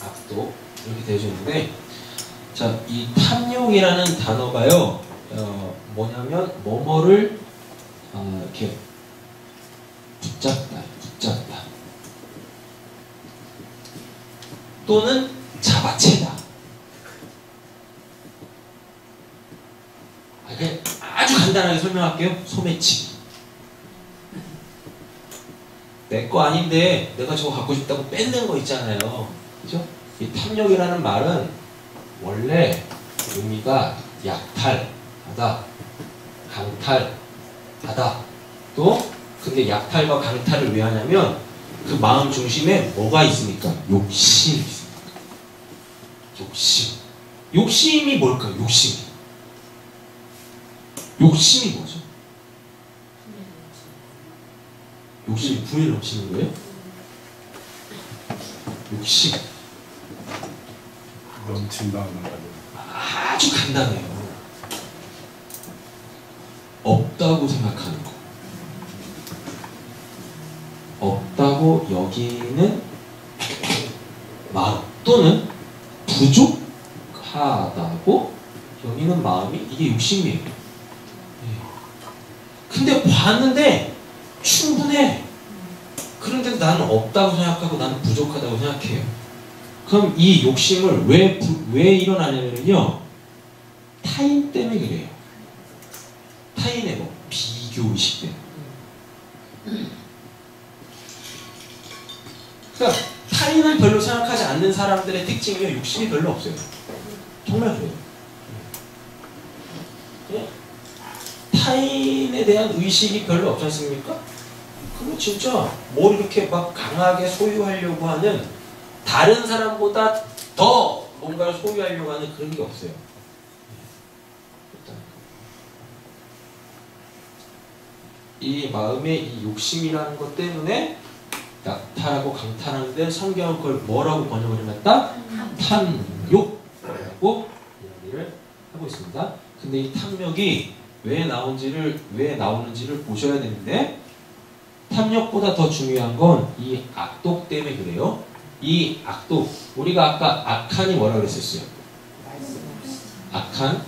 악독 이렇게 되어 있는데 자, 이 탐욕이라는 단어가요, 뭐냐면, 뭐뭐를, 이렇게, 붙잡다. 또는 잡아채다. 아주 간단하게 설명할게요. 소매치기. 내 거 아닌데, 내가 저거 갖고 싶다고 뺏는 거 있잖아요. 그죠? 이 탐욕이라는 말은, 원래 의미가 약탈하다, 강탈하다. 또 근데 약탈과 강탈을 왜 하냐면 그 마음 중심에 뭐가 있으니까 욕심이 있으니까. 욕심이 뭘까요? 욕심이 뭐죠? 욕심이 분을 넘치는 거예요? 욕심. 넘친다. 아주 간단해요. 없다고 생각하는 거. 없다고 여기는 마음 또는 부족하다고 여기는 마음이 이게 욕심이에요. 근데 봤는데 충분해. 그런데도 나는 없다고 생각하고 나는 부족하다고 생각해요. 그럼 이 욕심을 왜 일어나냐면요. 타인 때문에 그래요. 타인의 뭐 비교의식 때문에. 그러니까 타인을 별로 생각하지 않는 사람들의 특징이 욕심이 별로 없어요. 정말 그래요. 타인에 대한 의식이 별로 없지 않습니까? 그럼 진짜 뭘 이렇게 막 강하게 소유하려고 하는 다른 사람보다 더 뭔가를 소유하려고 하는 그런 게 없어요. 이 마음의 이 욕심이라는 것 때문에 낙타라고 강탈하는데 성경은 그걸 뭐라고 번역을 해놨다? 탐욕이라고 이야기를 하고 있습니다. 근데 이 탐욕이 왜 나오는지를 보셔야 되는데 탐욕보다 더 중요한 건 이 악독 때문에 그래요. 이 악독, 우리가 아까 악한이 뭐라고 그랬었어요? 악한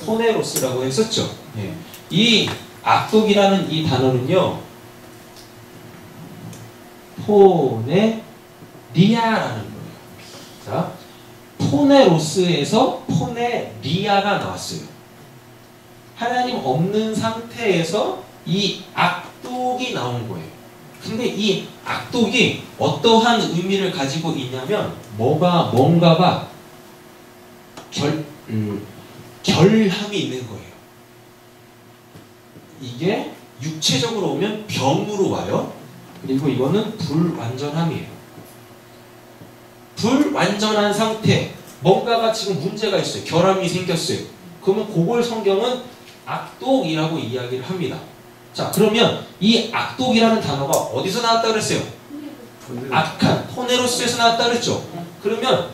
포네로스라고 했었죠. 예. 이 악독이라는 이 단어는요, 포네리아라는 거예요. 자, 포네로스에서 포네리아가 나왔어요. 하나님 없는 상태에서 이 악독이 나온 거예요. 근데 이 악독이 어떠한 의미를 가지고 있냐면 뭔가가 결함이 있는 거예요. 이게 육체적으로 오면 병으로 와요. 그리고 이거는 불완전함이에요. 불완전한 상태, 뭔가가 지금 문제가 있어요. 결함이 생겼어요. 그러면 그걸 성경은 악독이라고 이야기를 합니다. 자, 그러면 이 악독이라는 단어가 어디서 나왔다 그랬어요? 악한, 포네로스에서 나왔다 그랬죠? 그러면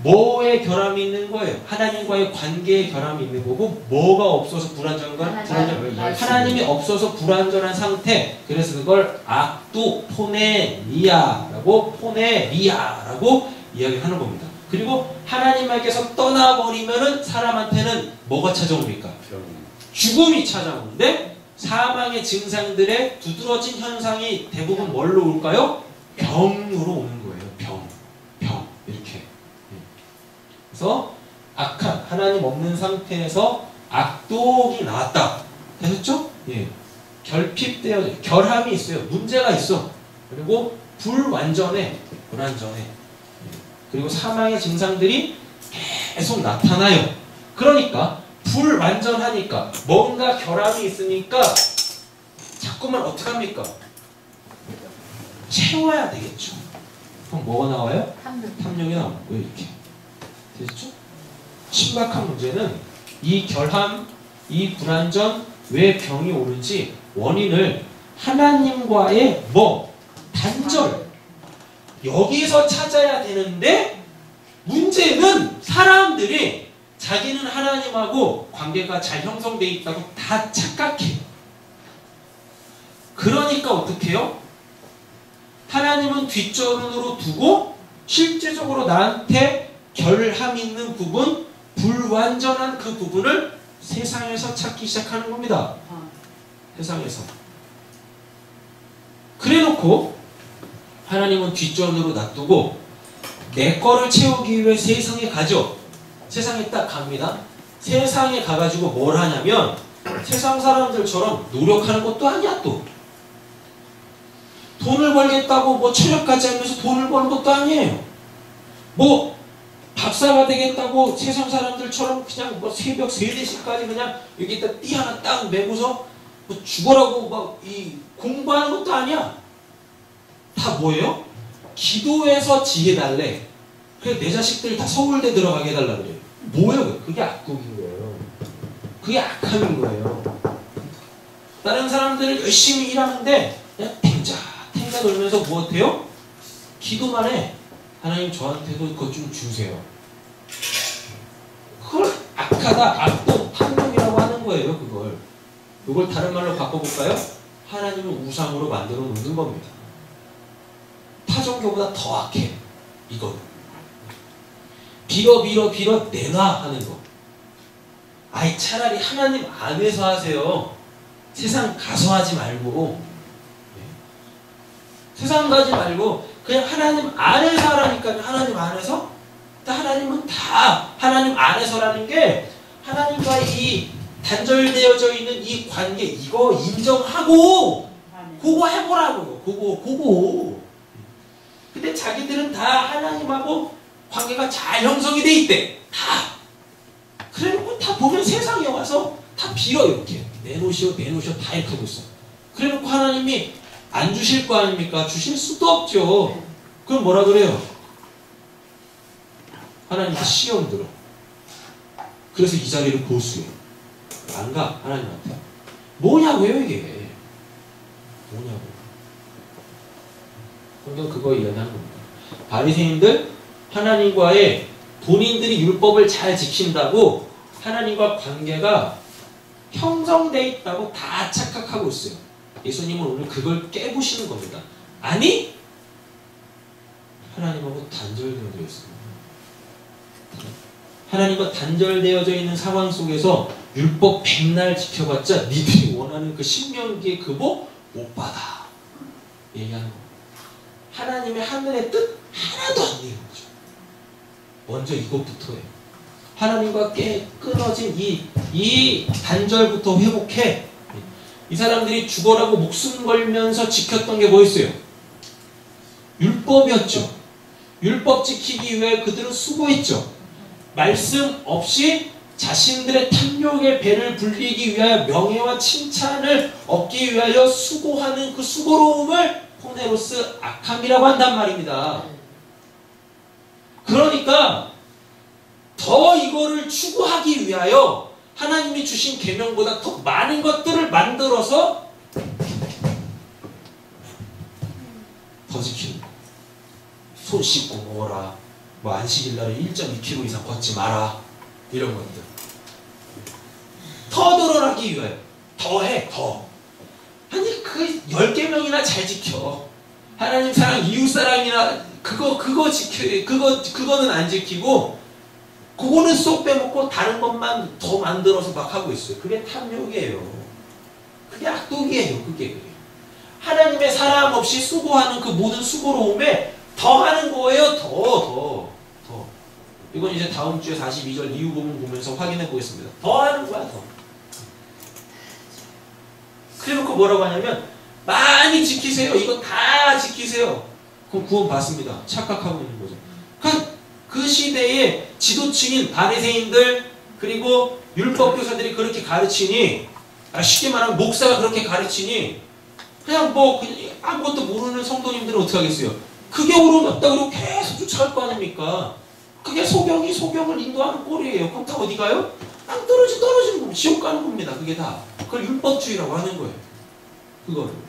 뭐에 결함이 있는 거예요? 하나님과의 관계에 결함이 있는 거고, 뭐가 없어서 하나님이 없어서 불완전한 상태. 그래서 그걸 악독, 포네리아라고 이야기를 하는 겁니다. 그리고 하나님께서 떠나버리면은 사람한테는 뭐가 찾아옵니까? 죽음이 찾아오는데, 사망의 증상들의 두드러진 현상이 대부분 뭘로 올까요? 병으로 오는 거예요. 병 이렇게. 그래서 악한, 하나님 없는 상태에서 악독이 나왔다. 되셨죠? 예. 결핍되어, 결함이 있어요. 문제가 있어. 그리고 불완전해. 그리고 사망의 증상들이 계속 나타나요. 그러니까 불완전하니까, 뭔가 결함이 있으니까 자꾸만 어떻게 합니까? 채워야 되겠죠. 그럼 뭐가 나와요? 탐욕이 나오는 거예요. 이렇게. 됐죠? 심각한 문제는 이 결함, 이 불완전, 왜 병이 오는지 원인을 하나님과의 단절, 여기서 찾아야 되는데, 문제는 사람들이 자기는 하나님하고 관계가 잘 형성되어 있다고 다 착각해. 그러니까 어떻게 해요? 하나님은 뒷전으로 두고 실제적으로 나한테 결함 있는 부분, 불완전한 그 부분을 세상에서 찾기 시작하는 겁니다. 세상에서. 그래놓고 하나님은 뒷전으로 놔두고 내 거를 채우기 위해 세상에 가죠. 세상에 딱 갑니다. 세상에 가가지고 뭘 하냐면 세상 사람들처럼 노력하는 것도 아니야. 또 돈을 벌겠다고 체력까지 하면서 돈을 버는 것도 아니에요. 박사가 되겠다고 세상 사람들처럼 그냥 새벽 3-4시까지 그냥 여기다 띠 하나 딱 메고서 죽어라고 공부하는 것도 아니야. 다 뭐예요? 기도해서 지혜 달래. 그래, 내 자식들 다 서울대 들어가게 해달라 그래요. 뭐예요? 그게 악독인 거예요. 그게 악함인 거예요. 다른 사람들은 열심히 일하는데 그냥 탱자 혼자 놀면서 무엇해요? 기도만 해. 하나님 저한테도 그것 좀 주세요. 그걸 악하다, 악도 탐욕이라고 하는 거예요. 그걸 다른 말로 바꿔볼까요? 하나님은 우상으로 만들어 놓는 겁니다. 타종교보다 더 악해. 이거 빌어 내놔 하는 거. 아이 차라리 하나님 안에서 하세요. 세상 가서 하지 말고. 세상 가지 말고 그냥 하나님 안에서 하라니까요. 하나님 안에서. 하나님은 다 하나님 안에서라는 게 하나님과의 이 단절되어져 있는 이 관계 이거 인정하고 그거 해보라고요. 그거. 근데 자기들은 다 하나님하고 관계가 잘 형성이 돼 있대. 다. 그래놓고 다 보면 세상에 와서 다 빌어 이렇게. 내놓으시오 다 이렇게 하고 있어. 그래놓고 하나님이 안 주실 거 아닙니까? 주실 수도 없죠. 그럼 뭐라 그래요? 하나님한테 시험 들어. 그래서 이 자리를 고수해. 안 가, 하나님한테. 뭐냐고요, 이게. 뭐냐고. 성경 그거 이야기하는 겁니다. 바리새인들 하나님과의 본인들이 율법을 잘 지킨다고 하나님과 관계가 형성되어 있다고 다 착각하고 있어요. 예수님은 오늘 그걸 깨부시는 겁니다. 아니, 하나님하고 단절되어져 있습니다. 하나님과 단절되어져 있는 상황 속에서 율법 백날 지켜봤자 니들이 원하는 그 신명기의 그 복 못 받아. 얘기하는 겁니다. 하나님의 하늘의 뜻 하나도 안 이루는 거죠. 먼저 이것부터 해요. 하나님과 끊어진 이 단절부터 회복해. 이 사람들이 죽어라고 목숨 걸면서 지켰던 게 뭐였어요? 율법이었죠. 율법 지키기 위해 그들은 수고했죠. 말씀 없이 자신들의 탐욕의 배를 불리기 위하여 명예와 칭찬을 얻기 위하여 수고하는 그 수고로움을 포네로스 악함이라고 한단 말입니다. 그러니까 더 이거를 추구하기 위하여 하나님이 주신 계명보다 더 많은 것들을 만들어서 더 지키는 거. 손 씻고 먹어라. 뭐 안식일날에 1.2km 이상 걷지 마라. 이런 것들. 더 늘어나기 위하여. 더 해. 더. 아니 그 10계명이나 잘 지켜. 하나님 사랑 이웃사랑이나 그거 지켜. 그거는 안 지키고 그거는 쏙 빼먹고 다른 것만 더 만들어서 막 하고 있어요. 그게 탐욕이에요. 그게 악독이에요. 그게. 하나님의 사랑 없이 수고하는 그 모든 수고로움에 더 하는 거예요. 더. 이건 이제 다음 주에 42절 이후 부분 보면서 확인해 보겠습니다. 더 하는 거야. 더. 그래놓고 뭐라고 하냐면 많이 지키세요. 이거 다 지키세요. 그럼 구원 받습니다. 착각하고 있는 거죠. 그 시대의 지도층인 바리새인들 그리고 율법교사들이 그렇게 가르치니 쉽게 말하면 목사가 그렇게 가르치니 그냥 아무것도 모르는 성도님들은 어떻게 하겠어요? 그게 옳은 없다 그러고 계속 쫓아갈 거 아닙니까? 그게 소경을 인도하는 꼴이에요. 그럼 다 어디 가요? 떨어지는 겁니다. 지옥 가는 겁니다. 그게 다. 그걸 율법주의라고 하는 거예요. 그거를.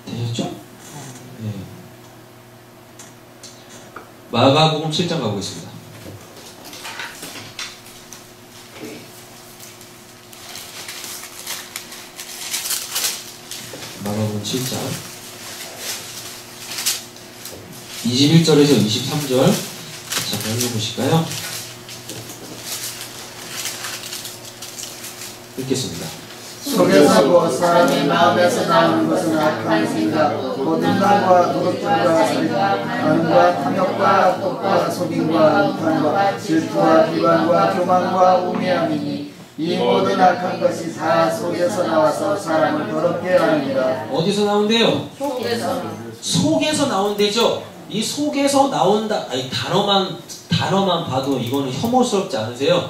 되셨죠? 네. 마가복음 7장 가보겠습니다. 마가복음 7장 21절에서 23절 잠깐 읽어보실까요? 읽겠습니다. 속에서 곧 사람의 마음에서 나오는 것은 악한 생각, 곧 음란과 도둑질과 살인과 간음과 탐욕과 악독과 속임과 음탕과 질투와 비방과 교만과 우매함이니 이 모든 악한 것이 다 속에서 나와서 사람을 더럽게 하느니라. 어디서 나온대요? 속에서 나온대죠. 이 속에서 나온다. 아니 단어만 봐도 이거는 혐오스럽지 않으세요?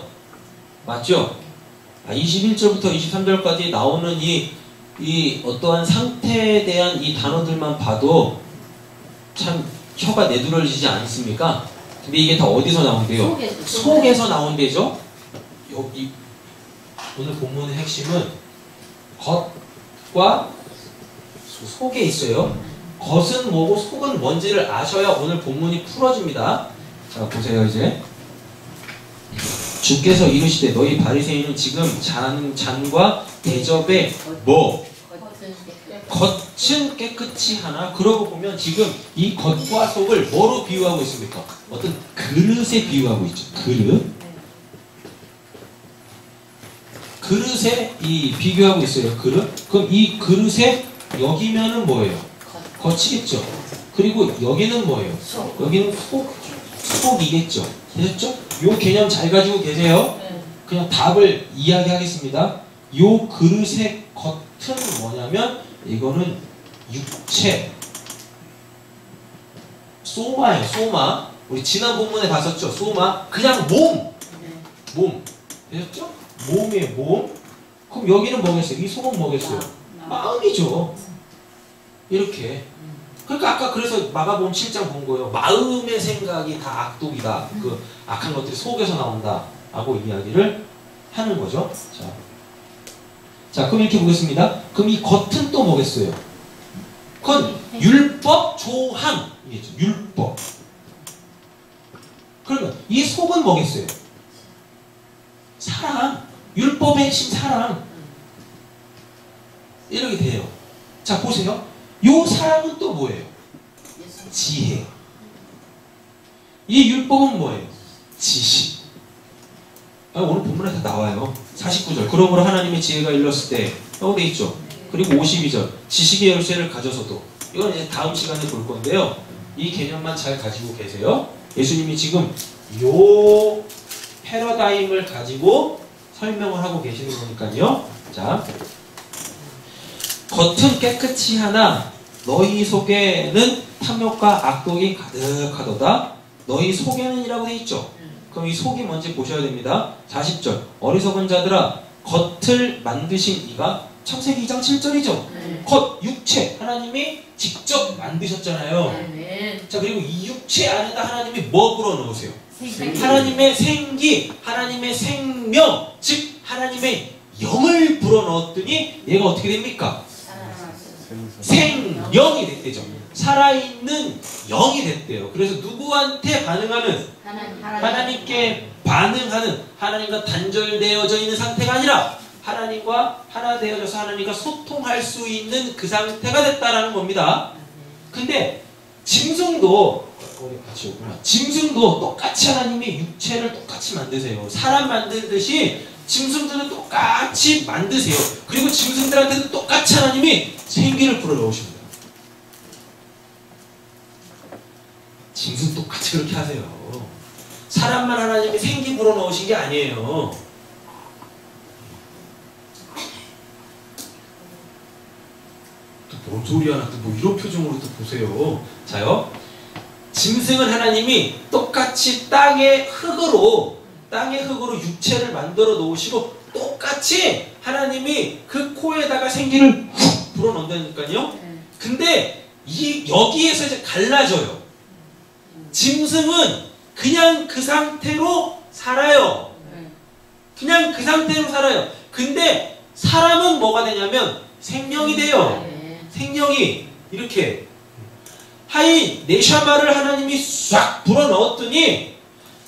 맞죠? 21절부터 23절까지 나오는 이 어떠한 상태에 대한 이 단어들만 봐도 참 혀가 내두러지지 않습니까? 근데 이게 다 어디서 나온대요? 속에서 나온대죠? 여기 오늘 본문의 핵심은 겉과 속에 있어요. 겉은 뭐고 속은 뭔지를 아셔야 오늘 본문이 풀어집니다. 자, 보세요. 이제 주께서 이르시되 너희 바리새인은 지금 잔과 대접에 뭐? 겉은 깨끗이 하나. 그러고 보면 지금 이 겉과 속을 뭐로 비유하고 있습니까? 어떤 그릇에 비유하고 있죠. 그릇에 비교하고 있어요. 그릇. 그럼 이 그릇에 여기면은 뭐예요? 겉이겠죠. 그리고 여기는 뭐예요? 여기는 속이겠죠. 되셨죠? 요 개념 잘 가지고 계세요. 그냥 답을 이야기하겠습니다. 요 그릇의 겉은 뭐냐면 이거는 육체, 소마예요. 소마. 우리 지난 본문에 봤었죠. 소마. 그냥 몸. 되셨죠? 몸이에요. 몸. 그럼 여기는 뭐겠어요? 이 속은 뭐겠어요? 마음이죠. 이렇게. 그러니까 아까 그래서 마가복음 7장 본 거예요. 마음의 생각이 다 악독이다. 그 악한 것들이 속에서 나온다. 라고 이야기를 하는 거죠. 자, 그럼 이렇게 보겠습니다. 그럼 이 겉은 또 뭐겠어요? 그건 율법 조항이겠죠. 율법. 그러면 이 속은 뭐겠어요? 사랑. 율법의 핵심 사랑. 이렇게 돼요. 자, 보세요. 요 사랑은 또 뭐예요? 지혜. 이 율법은 뭐예요? 지식. 오늘 본문에 다 나와요. 49절. 그러므로 하나님의 지혜가 일렀을 때 라고 돼 있죠. 그리고 52절. 지식의 열쇠를 가져서도. 이건 이제 다음 시간에 볼 건데요. 이 개념만 잘 가지고 계세요. 예수님이 지금 요 패러다임을 가지고 설명을 하고 계시는 거니까요. 자, 겉은 깨끗이 하나 너희 속에는 탐욕과 악독이 가득하도다. 너희 속에는 이라고 돼 있죠. 그럼 이 속이 뭔지 보셔야 됩니다. 40절. 어리석은 자들아 겉을 만드신 이가 창세기 2장 7절이죠. 겉, 육체 하나님이 직접 만드셨잖아요. 자, 그리고 이 육체 안에다 하나님이 뭐 불어넣으세요? 하나님의 생기, 하나님의 생명, 즉 하나님의 영을 불어넣었더니 얘가 어떻게 됩니까? 생명이 됐대죠. 살아있는 영이 됐대요. 그래서 누구한테 반응하는? 하나님께 반응하는, 하나님과 단절되어져 있는 상태가 아니라 하나님과 하나 되어져서 하나님과 소통할 수 있는 그 상태가 됐다라는 겁니다. 근데 짐승도 같이 오구나. 짐승도 똑같이 하나님의 육체를 똑같이 만드세요. 사람 만들듯이 짐승들은 똑같이 만드세요. 그리고 짐승들한테는 똑같이 하나님이 생기를 불어넣으십니다. 짐승 똑같이 그렇게 하세요. 사람만 하나님이 생기 불어넣으신 게 아니에요. 또 뭔 소리야? 또 뭐 이런 표정으로 또 보세요. 자요. 짐승은 하나님이 똑같이 땅의 흙으로 육체를 만들어 놓으시고 똑같이 하나님이 그 코에다가 생기를 훅 불어넣는다니까요. 근데 여기에서 이제 갈라져요. 짐승은 그냥 그 상태로 살아요. 그냥 그 상태로 살아요. 근데 사람은 뭐가 되냐면 생명이 돼요. 생명이 이렇게 하이 네샤마를 하나님이 싹 불어넣었더니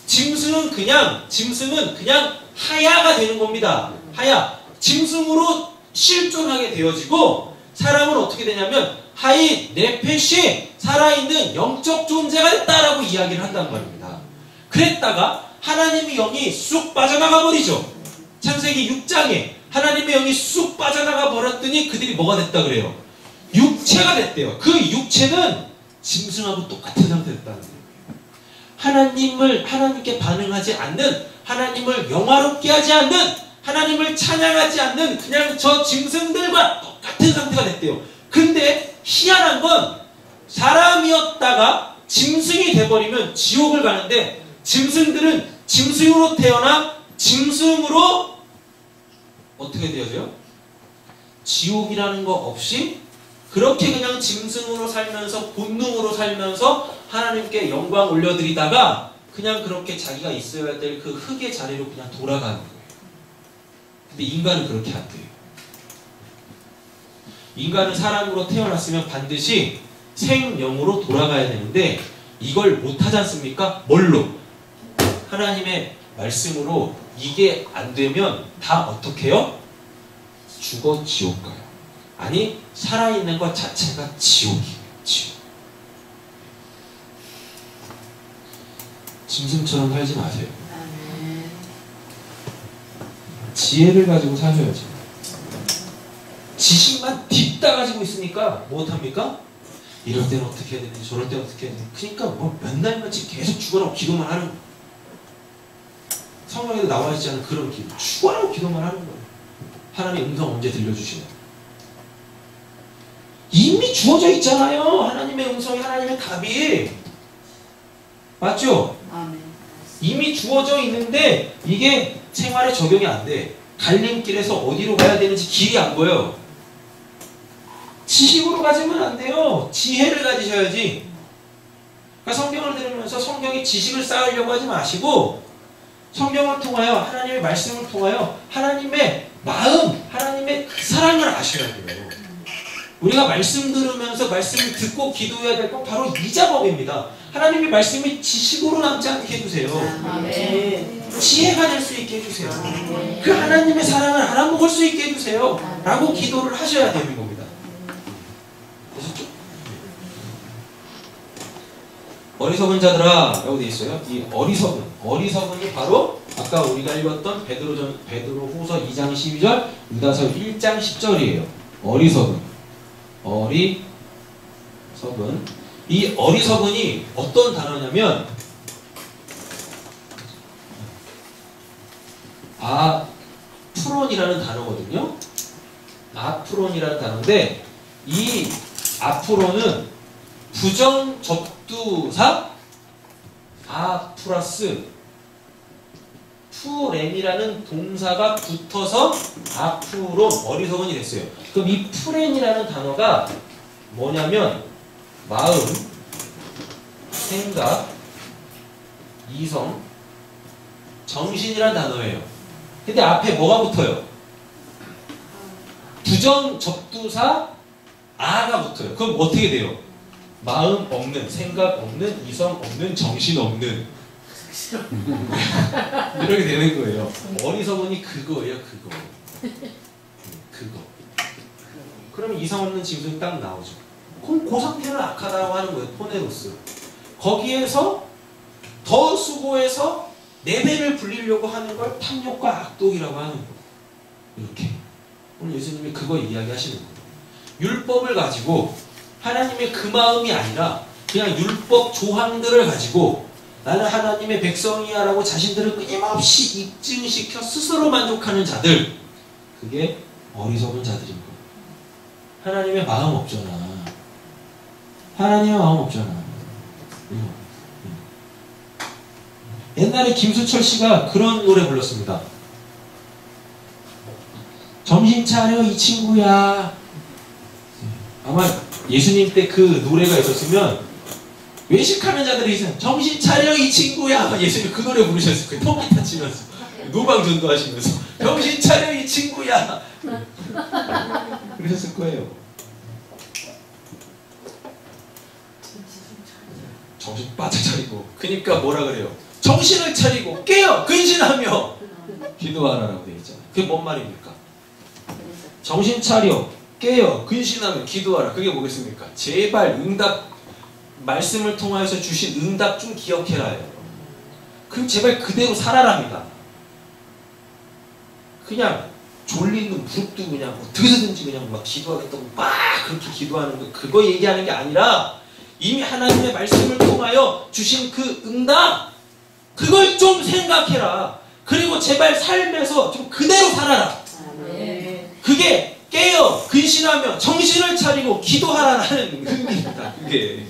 짐승은 그냥 하야가 되는 겁니다. 하야. 짐승으로 실존하게 되어지고 사람은 어떻게 되냐면 하이 네펫이 살아있는 영적 존재가 됐다라고 이야기를 한단 말입니다. 그랬다가 하나님의 영이 쑥 빠져나가 버리죠. 창세기 6장에 하나님의 영이 쑥 빠져나가 버렸더니 그들이 뭐가 됐다 그래요? 육체가 됐대요. 그 육체는 짐승하고 똑같은 상태가 됐다는 거예요. 하나님께 반응하지 않는, 하나님을 영화롭게 하지 않는, 하나님을 찬양하지 않는 그냥 저 짐승들과 똑같은 상태가 됐대요. 근데 희한한 건 사람이었다가 짐승이 돼버리면 지옥을 가는데 짐승들은 짐승으로 태어나 짐승으로 어떻게 되어져요? 지옥이라는 거 없이 그렇게 그냥 짐승으로 살면서 본능으로 살면서 하나님께 영광 올려드리다가 그냥 그렇게 자기가 있어야 될 그 흙의 자리로 그냥 돌아가는 거예요. 근데 인간은 그렇게 안 돼요. 인간은 사람으로 태어났으면 반드시 생명으로 돌아가야 되는데 이걸 못하지 않습니까? 뭘로? 하나님의 말씀으로. 이게 안 되면 다 어떻게 해요? 죽어 지옥 가요. 아니, 살아있는 것 자체가 지옥이에요. 지옥. 짐승처럼 살지 마세요. 지혜를 가지고 사셔야죠. 지식만 딥다 가지고 있으니까 못합니까? 이럴 때는 어떻게 해야 되는지 저럴 때는 어떻게 해야 되는지. 그러니까 뭐 몇 날만치 계속 죽어라고 기도만 하는 거예요. 성경에도 나와 있지 않은 그런 기도. 죽어라고 기도만 하는 거예요. 하나님 음성 언제 들려주시나? 이미 주어져 있잖아요. 하나님의 음성이, 하나님의 답이. 맞죠? 이미 주어져 있는데 이게 생활에 적용이 안 돼. 갈림길에서 어디로 가야 되는지 길이 안 보여. 지식으로 가지면 안 돼요. 지혜를 가지셔야지. 그러니까 성경을 들으면서 성경의 지식을 쌓으려고 하지 마시고 성경을 통하여, 하나님의 말씀을 통하여 하나님의 마음, 하나님의 그 사랑을 아셔야 돼요. 우리가 말씀 들으면서 말씀을 듣고 기도해야 될 건 바로 이 작업입니다. 하나님의 말씀이 지식으로 남지 않게 해주세요. 지혜가 될 수 있게 해주세요. 그 하나님의 사랑을 알아먹을 수 있게 해주세요. 라고 기도를 하셔야 되는 겁니다. 되셨죠? 어리석은 자들아 라고 되어 있어요. 이 어리석은이 바로 아까 우리가 읽었던 베드로후서 2장 12절, 유다서 1장 10절이에요. 어리석은. 이 어리석은이 어떤 단어냐면 아프론이라는 단어거든요. 아프론이라는 단어인데 이 아프론은 부정접두사 플러스 푸렌이라는 동사가 붙어서 아프론, 어리석은이 됐어요. 그럼 이 푸렌이라는 단어가 뭐냐면 마음, 생각, 이성, 정신이라는 단어예요. 근데 앞에 뭐가 붙어요? 부정접두사 아가 붙어요. 그럼 어떻게 돼요? 마음 없는, 생각 없는, 이성 없는, 정신 없는 이렇게 되는 거예요. 어리석은이 그거예요. 그거. 그러면 이성 없는 짐승이 딱 나오죠. 그럼 그 상태를 악하다고 하는 거예요. 포네로스. 거기에서 더 수고해서 내 배를 불리려고 하는 걸 탐욕과 악독이라고 하는 거예요. 이렇게. 오늘 예수님이 그거 이야기하시는 거예요. 율법을 가지고 하나님의 그 마음이 아니라 그냥 율법 조항들을 가지고 나는 하나님의 백성이야 라고 자신들을 끊임없이 입증시켜 스스로 만족하는 자들, 그게 어리석은 자들인 거예요. 하나님의 마음 없잖아. 하나님의 마음 없잖아. 옛날에 김수철 씨가 그런 노래 불렀습니다. 정신 차려 이 친구야. 아마 예수님 때 그 노래가 있었으면 외식하는 자들이 있어요. 정신 차려 이 친구야. 예수님 그 노래 부르셨을 거예요. 통기타 치면서 노방 전도하시면서 정신 차려 이 친구야. 그러셨을 거예요. 정신 바짝 차리고. 그러니까 뭐라 그래요? 정신을 차리고 깨어 근신하며 기도하라라고 되어 있잖아요. 그게 뭔 말입니까? 정신 차려 깨어 근신하며 기도하라. 그게 뭐겠습니까? 제발 응답, 말씀을 통하여서 주신 응답 좀 기억해라요. 그럼 제발 그대로 살아랍니다. 그냥 졸린 눈 무릎도 그냥 어떻게든지 그냥 막 기도하겠다고 막 그렇게 기도하는 거, 그거 얘기하는 게 아니라 이미 하나님의 말씀을 통하여 주신 그 응답, 그걸 좀 생각해라. 그리고 제발 삶에서 좀 그대로 살아라. 그게 깨어 근신하며 정신을 차리고 기도하라는 의미입니다. 그게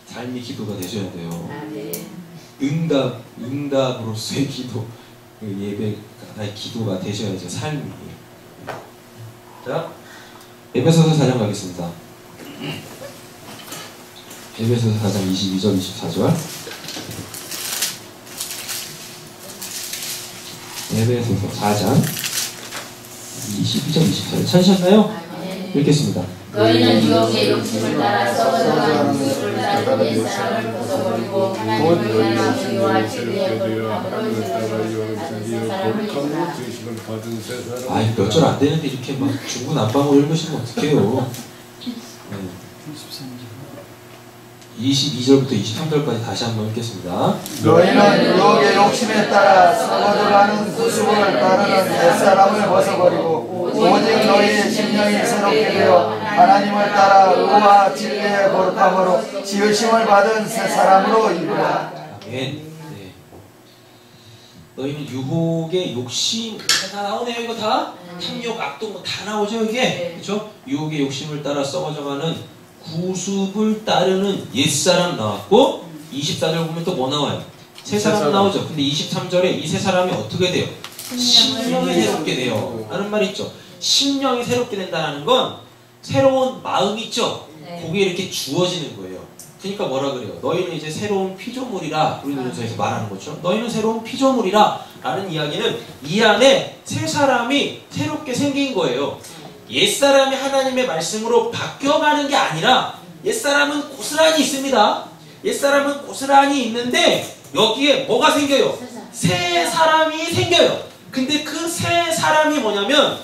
삶이 기도가 되셔야 돼요. 응답으로서의 기도, 예배가 나의 기도가 되셔야죠. 삶이. 자, 에베소서 4장 가겠습니다. 에베소서 4장 22절 24절. 에베소서 4장 22절 24절 찾으셨나요? 읽겠습니다. 너희는 유혹의 욕심을 따라 썩어져가는 모습을 따르는 옛사람을 벗어버리고 하나님을 향한 의와 진리의 거룩함으로 주신 사람을 입으라. 아이 몇 절 안 되는데 이렇게 막 중구난방으로 읽으시면 어떡해요. 22절부터 23절까지 다시 한번 읽겠습니다. 너희는 유혹의 욕심에 따라 썩어져가는 구습을 따르는 옛사람을 벗어버리고 오직 너희의 심령이 새롭게 되어 하나님을 따라 의와 진리의 거룩함으로 지으심을 받은 새 사람으로 입으라. 아멘. 네. 너희는 유혹의 욕심 다 나오네요. 이거 다 탐욕, 악독 뭐 다 나오죠 이게. 그렇죠? 유혹의 욕심을 따라 썩어져가는 구습을 따르는 옛사람 나왔고 24절 보면 또 뭐 나와요? 새 사람 나오죠. 근데 23절에 이 새 사람이 어떻게 돼요? 심령이 새롭게 돼요. 라는 말 있죠. 심령이 새롭게 된다는 건 새로운 마음이 있죠. 거기에 이렇게 주어지는 거예요. 그러니까 뭐라 그래요? 너희는 이제 새로운 피조물이라. 우리 노동서에서 말하는 것처럼 너희는 새로운 피조물이라 라는 이야기는 이 안에 새 사람이 새롭게 생긴 거예요. 옛사람이 하나님의 말씀으로 바뀌어가는 게 아니라 옛사람은 고스란히 있습니다. 옛사람은 고스란히 있는데 여기에 뭐가 생겨요? 새 사람이 생겨요. 근데 그 새 사람이 뭐냐면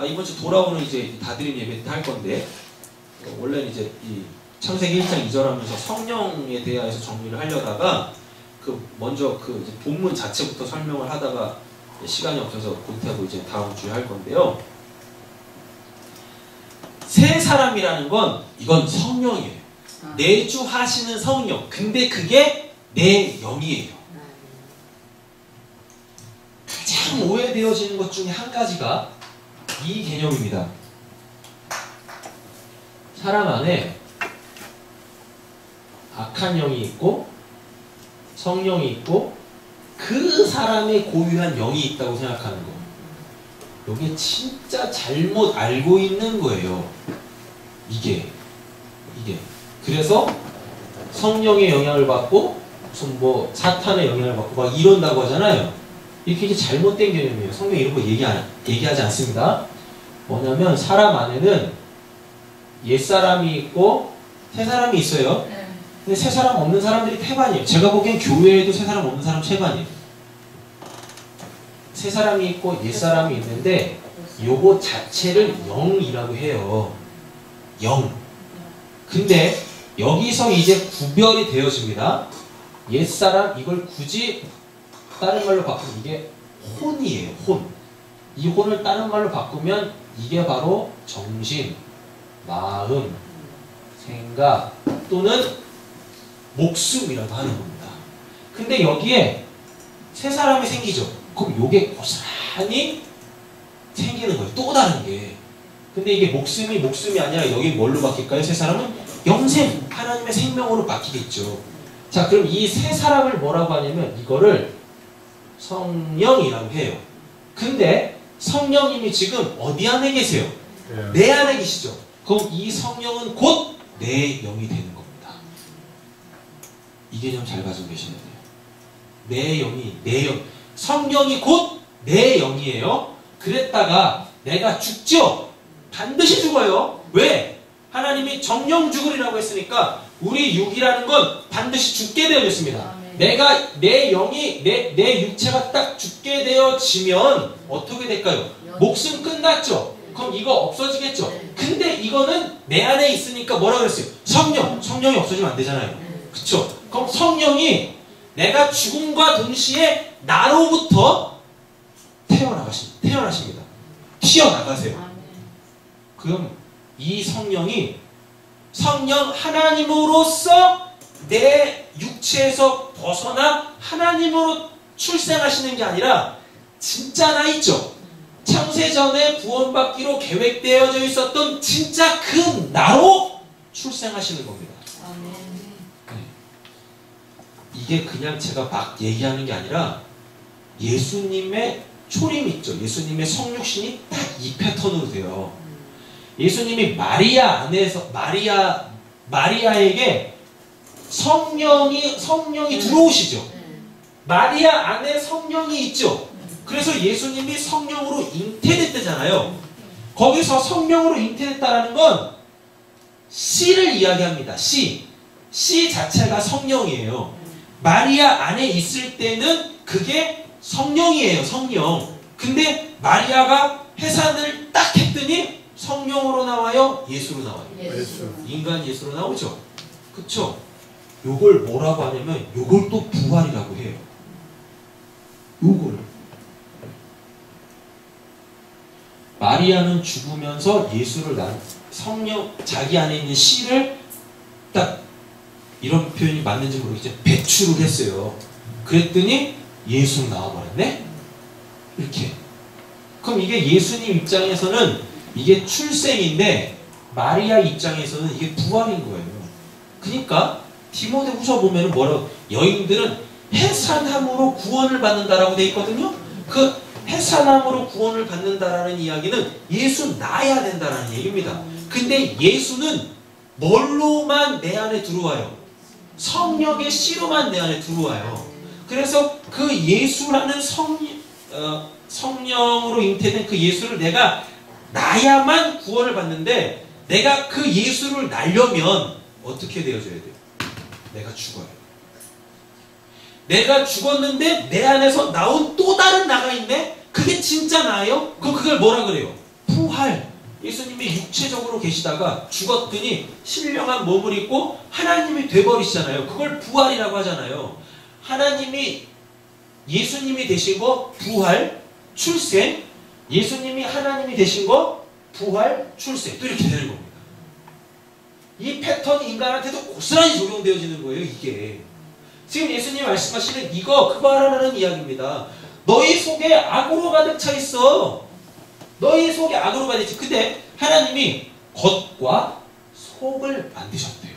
이번 주 돌아오는 이제 다드림 예배 때 할 건데 원래는 이제 이 창세기 1장 2절 하면서 성령에 대해서 정리를 하려다가 먼저 이제 본문 자체부터 설명을 하다가 시간이 없어서 못하고 이제 다음 주에 할 건데요. 새 사람이라는 건 이건 성령이에요. 내주하시는 성령. 근데 그게 내 영이에요. 가장 오해되어지는 것 중에 한 가지가 이 개념입니다. 사람 안에 악한 영이 있고 성령이 있고 그 사람의 고유한 영이 있다고 생각하는 거. 이게 진짜 잘못 알고 있는 거예요. 이게. 그래서 성령의 영향을 받고 무슨 뭐 사탄의 영향을 받고 막 이런다고 하잖아요. 이렇게 이제 잘못된 개념이에요. 성경 이런 거 얘기하지 않습니다. 뭐냐면 사람 안에는 옛사람이 있고 새사람이 있어요. 근데 새사람 없는 사람들이 태반이에요. 제가 보기엔 교회에도 새사람 없는 사람 태반이에요. 새사람이 있고 옛사람이 있는데 요거 자체를 영이라고 해요. 영. 근데 여기서 이제 구별이 되어집니다. 옛사람 이걸 굳이 다른 말로 바꾸면 이게 혼이에요. 혼. 이 혼을 다른 말로 바꾸면 이게 바로 정신, 마음, 생각 또는 목숨이라고 하는 겁니다. 근데 여기에 새 사람이 생기죠. 그럼 요게 고스란히 생기는 거예요. 또 다른 게. 근데 이게 목숨이 아니라 여기 뭘로 바뀔까요? 새 사람은 영생, 하나님의 생명으로 바뀌겠죠. 자, 그럼 이 새 사람을 뭐라고 하냐면 이거를 성령이라고 해요. 근데 성령님이 지금 어디 안에 계세요? 내 안에 계시죠. 그럼 이 성령은 곧 내 영이 되는 겁니다. 이 개념 잘 가지고 계셔야 돼요. 내 영이, 내 영. 성령이 곧 내 영이에요. 그랬다가 내가 죽죠? 반드시 죽어요. 왜? 하나님이 정령 죽으리라고 했으니까 우리 육이라는 건 반드시 죽게 되어졌습니다. 내가 내 영이 내 육체가 딱 죽게 되어지면 어떻게 될까요? 목숨 끝났죠? 그럼 이거 없어지겠죠? 근데 이거는 내 안에 있으니까 뭐라 그랬어요? 성령이 없어지면 안 되잖아요. 그쵸? 그럼 성령이 내가 죽음과 동시에 나로부터 태어나십니다. 튀어나가세요. 그럼 이 성령 하나님으로서 내 육체에서 벗어나 하나님으로 출생하시는 게 아니라 진짜 나 있죠? 창세전에 구원받기로 계획되어져 있었던 진짜 그 나로 출생하시는 겁니다. 네. 이게 그냥 제가 막 얘기하는 게 아니라 예수님의 초림 있죠. 예수님의 성육신이 딱 이 패턴으로 돼요. 예수님이 마리아 안에서 마리아에게 성령이 들어오시죠. 마리아 안에 성령이 있죠. 그래서 예수님이 성령으로 잉태됐다잖아요. 거기서 성령으로 잉태됐다라는 건 씨를 이야기합니다. 씨 자체가 성령이에요. 마리아 안에 있을 때는 그게 성령이에요. 성령. 근데 마리아가 해산을 딱 했더니 성령으로 나와요? 예수로 나와요? 예수. 인간 예수로 나오죠. 그쵸? 요걸 뭐라고 하냐면 요걸 또 부활이라고 해요. 요걸 마리아는 죽으면서 예수를 낳은 성령, 자기 안에 있는 씨를 딱 이런 표현이 맞는지 모르겠지만 배출을 했어요. 그랬더니 예수로 나와버렸네? 이렇게. 그럼 이게 예수님 입장에서는 이게 출생인데 마리아 입장에서는 이게 부활인 거예요. 그러니까 디모데후서 보면은 뭐라고, 여인들은 해산함으로 구원을 받는다라고 돼 있거든요. 그 해산함으로 구원을 받는다라는 이야기는 예수 낳아야 된다라는 얘기입니다. 근데 예수는 뭘로만 내 안에 들어와요? 성령의 씨로만 내 안에 들어와요. 그래서 그 예수라는 성령으로 잉태된 그 예수를 내가 낳아야만 구원을 받는데, 내가 그 예수를 낳으려면 어떻게 되어져야 돼요? 내가 죽어요. 내가 죽었는데 내 안에서 나온 또 다른 나가 있네? 그게 진짜 나예요? 그걸 뭐라 그래요? 부활. 예수님이 육체적으로 계시다가 죽었더니 신령한 몸을 입고 하나님이 돼버리시잖아요. 그걸 부활이라고 하잖아요. 하나님이, 예수님이 되신 거 부활, 출생, 예수님이 하나님이 되신 거 부활, 출생, 또 이렇게 되는 겁니다. 이 패턴이 인간한테도 고스란히 적용되어지는 거예요. 이게 지금 예수님이 말씀하시는 이거 그거 하라는 이야기입니다. 너희 속에 악으로 가득 차 있어. 너희 속에 악으로 가득 차 있어. 근데 하나님이 겉과 속을 만드셨대요.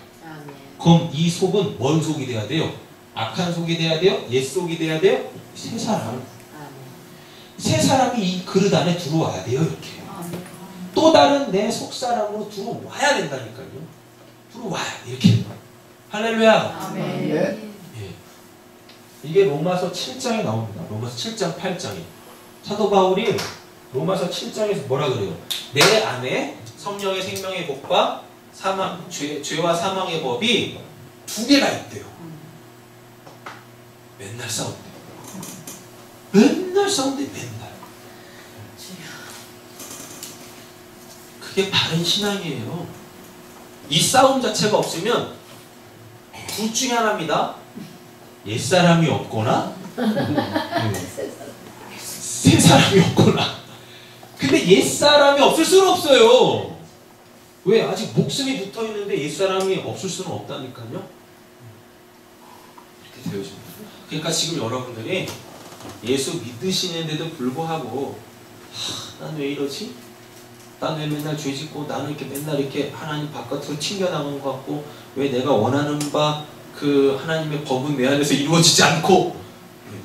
그럼 이 속은 뭔 속이 돼야 돼요? 악한 속이 돼야 돼요? 옛 속이 돼야 돼요? 새 사람. 새 사람이 이 그릇 안에 들어와야 돼요. 이렇게. 또 다른 내 속사람으로 들어와야 된다니까요. 들어와야 이렇게. 할렐루야. 아멘. 예. 이게 로마서 7장에 나옵니다. 로마서 7장 8장에 사도 바울이 로마서 7장에서 뭐라 그래요? 내 안에 성령의 생명의 법과 죄와 사망의 법이 두 개가 있대요. 맨날 싸운대. 맨날 싸운대. 맨날. 그게 바른 신앙이에요. 이 싸움 자체가 없으면 둘 중에 하나입니다. 옛사람이 없거나 새 사람이 없거나. 근데 옛사람이 없을 수는 없어요. 왜? 아직 목숨이 붙어있는데 옛사람이 없을 수는 없다니까요. 이렇게 되어집니다. 그러니까 지금 여러분들이 예수 믿으시는데도 불구하고 난 왜 이러지? 난 왜 맨날 죄 짓고 나는 이렇게 맨날 이렇게 하나님 바깥으로 튕겨나가는 것 같고, 왜 내가 원하는 바 그 하나님의 법은 내 안에서 이루어지지 않고,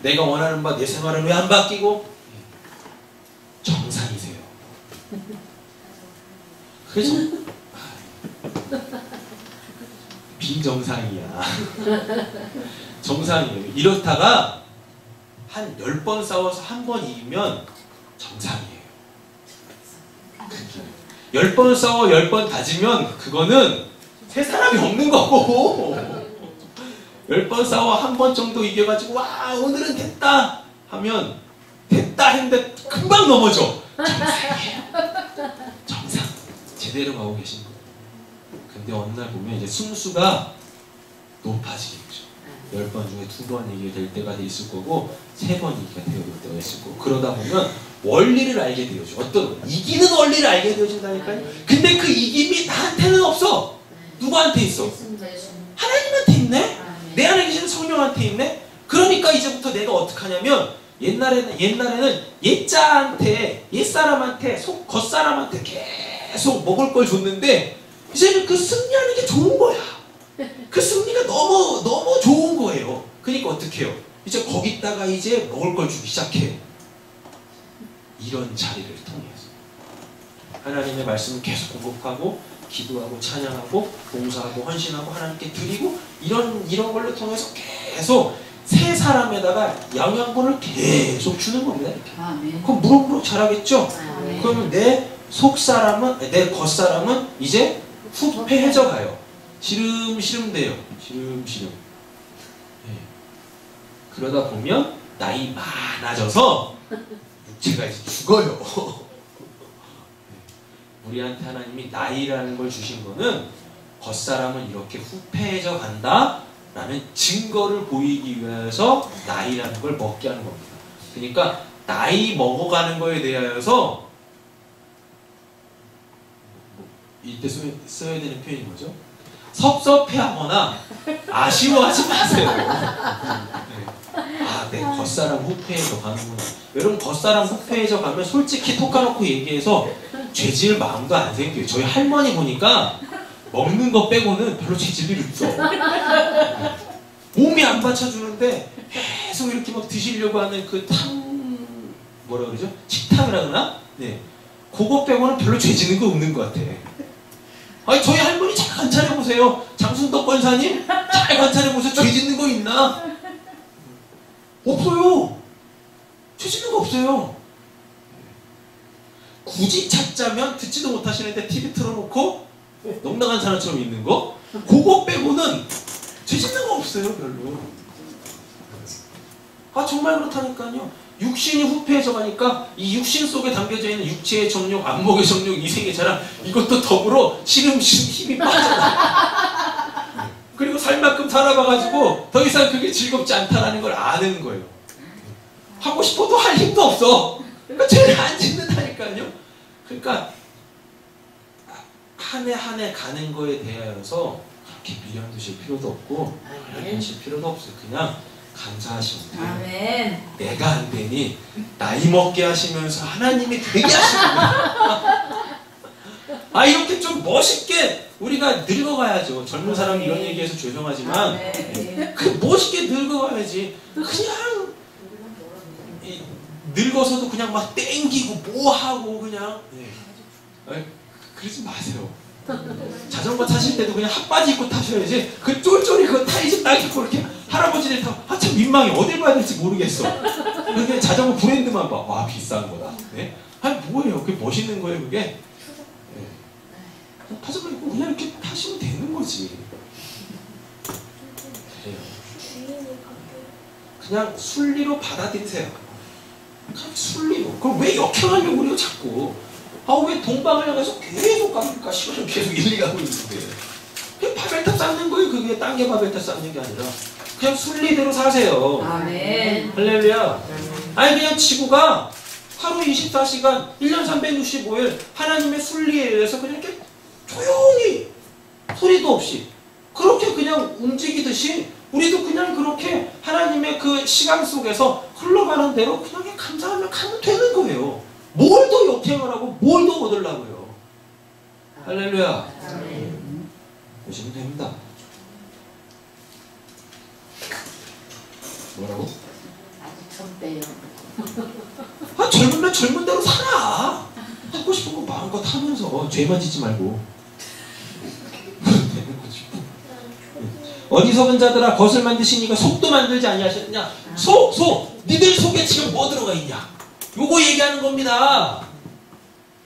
내가 원하는 바 내 생활은 왜 안 바뀌고? 정상이세요. 그래서 비정상이야. 정상이에요. 이렇다가 한 10번 싸워서 한 번 이기면 정상이에요. 10번 싸워 10번 다지면 그거는 새 사람이 없는 거고, 10번 싸워 한 번 정도 이겨가지고 와 오늘은 됐다 하면 됐다 했는데 금방 넘어져. 정상이에요. 정상. 제대로 가고 계신 거예요. 근데 어느 날 보면 이제 승수가 높아지겠죠. 10번 중에 2번 이기게 될 때가 있을 거고, 3번 이기게 되어질 때가 있을 거고, 그러다 보면 원리를 알게 되어져. 어떤 이기는 원리를 알게 되어진다니까요. 근데 그 이김이 나한테는 없어. 누구한테 있어? 하나님한테 있네? 내 안에 계시는 성령한테 있네? 그러니까 이제부터 내가 어떻게 하냐면, 옛날에는 옛자한테, 옛사람한테, 겉사람한테 계속 먹을 걸 줬는데, 이제는 그 승리하는 게 좋은 거야. 그 승리가 너무 좋은 거예요. 그러니까 어떻게 해요? 이제 거기다가 이제 먹을 걸 주기 시작해요. 이런 자리를 통해서 하나님의 말씀을 계속 공급하고, 기도하고, 찬양하고, 봉사하고, 헌신하고, 하나님께 드리고, 이런 걸로 통해서 계속 새 사람에다가 영양분을 계속 주는 겁니다. 이렇게. 아멘. 그럼 무럭무럭 자라겠죠? 아멘. 그러면 내 속사람은, 내 겉사람은 이제 후패해져 가요. 시름시름 돼요. 시름시름. 네. 그러다 보면 나이 많아져서 육체가 이제 죽어요. 우리한테 하나님이 나이라는 걸 주신 거는 겉사람은 이렇게 후패해져 간다 라는 증거를 보이기 위해서 나이라는 걸 먹게 하는 겁니다. 그러니까 나이 먹어가는 거에 대하여서 이때 써야 되는 표현이 뭐죠? 섭섭해하거나 아쉬워하지 마세요. 아, 내 겉사람 후패해져 가는구나. 여러분, 겉사람 후패해져 가면 솔직히 톡 까놓고 얘기해서 죄질 마음도 안 생겨요. 저희 할머니 보니까 먹는 거 빼고는 별로 죄질이 없어. 몸이 안 받쳐주는데 계속 이렇게 막 드시려고 하는 그 뭐라 그러죠? 식탐이라 그러나? 네. 그거 빼고는 별로 죄지는 거 없는 것 같아. 아니, 저희 할머니 잘 관찰해보세요. 장순덕 권사님, 잘 관찰해보세요. 죄짓는 거 있나? 없어요. 죄짓는 거 없어요. 굳이 찾자면 듣지도 못하시는데 TV 틀어놓고 넉넉한 사람처럼 있는 거? 그거 빼고는 죄짓는 거 없어요, 별로. 아, 정말 그렇다니까요. 육신이 후패해져 가니까 이 육신 속에 담겨져 있는 육체의 정욕, 안목의 정욕, 이생의 자랑, 이것도 더불어 시름시름 힘이 빠져나가요. 그리고 살만큼 살아봐가지고 더 이상 그게 즐겁지 않다라는 걸 아는 거예요. 하고 싶어도 할 힘도 없어. 그러니까 죄를 안 짓는다니까요. 그러니까 한 해 한 해 가는 거에 대하여서 그렇게 미련 두실 필요도 없고 하실 필요도 없어요. 그냥 감사하시면 돼요. 아멘. 내가 안 되니 나이 먹게 하시면서 하나님이 되게 하시는 거예요. 아, 이렇게 좀 멋있게 우리가 늙어가야죠. 젊은 사람이 이런 얘기해서 죄송하지만 그 멋있게 늙어가야지. 그냥 늙어서도 그냥 막 땡기고 뭐하고 그냥 그러지 마세요. 자전거 타실 때도 그냥 핫바지 입고 타셔야지. 그 쫄쫄이 그거 타이즈 딱 입고 이렇게 할아버지들 타고 참 민망해. 어딜 봐야 될지 모르겠어. 그냥 자전거 브랜드만 봐. 와, 비싼 거다. 네? 아니, 뭐예요? 그게 멋있는 거예요, 그게? 네. 자전거 입고 그냥 이렇게 타시면 되는 거지. 그래요. 그냥 순리로 받아들이세요. 그냥 순리로. 그럼 왜 역행하려고 그래요, 자꾸? 아, 왜 동방을 향해서 계속 갑니까? 시간을 계속 일리 가고 있는데. 그냥 바벨탑 쌓는 거예요. 그게 딴 게 바벨탑 쌓는 게 아니라. 그냥 순리대로 사세요. 아멘. 할렐루야. 아니, 그냥 지구가 하루 24시간, 1년 365일 하나님의 순리에 의해서 그냥 이렇게 조용히 소리도 없이 그렇게 그냥 움직이듯이 우리도 그냥 그렇게 하나님의 그 시간 속에서 흘러가는 대로 그냥 감사하며 가면 되는 거예요. 뭘 더 역행을 하고 뭘 더 얻으려고요. 할렐루야. 보시면 됩니다. 뭐라고? 아직 젊대요. 아, 젊으면 젊은 대로 살아. 하고 싶은 거 마음껏 하면서 죄만 짓지 말고. 되는 거지. 어디서든 자들아, 겉을 만드시니까 속도 만들지 아니하셨느냐? 속! 니들 속에 지금 뭐 들어가 있냐? 요거 얘기하는 겁니다.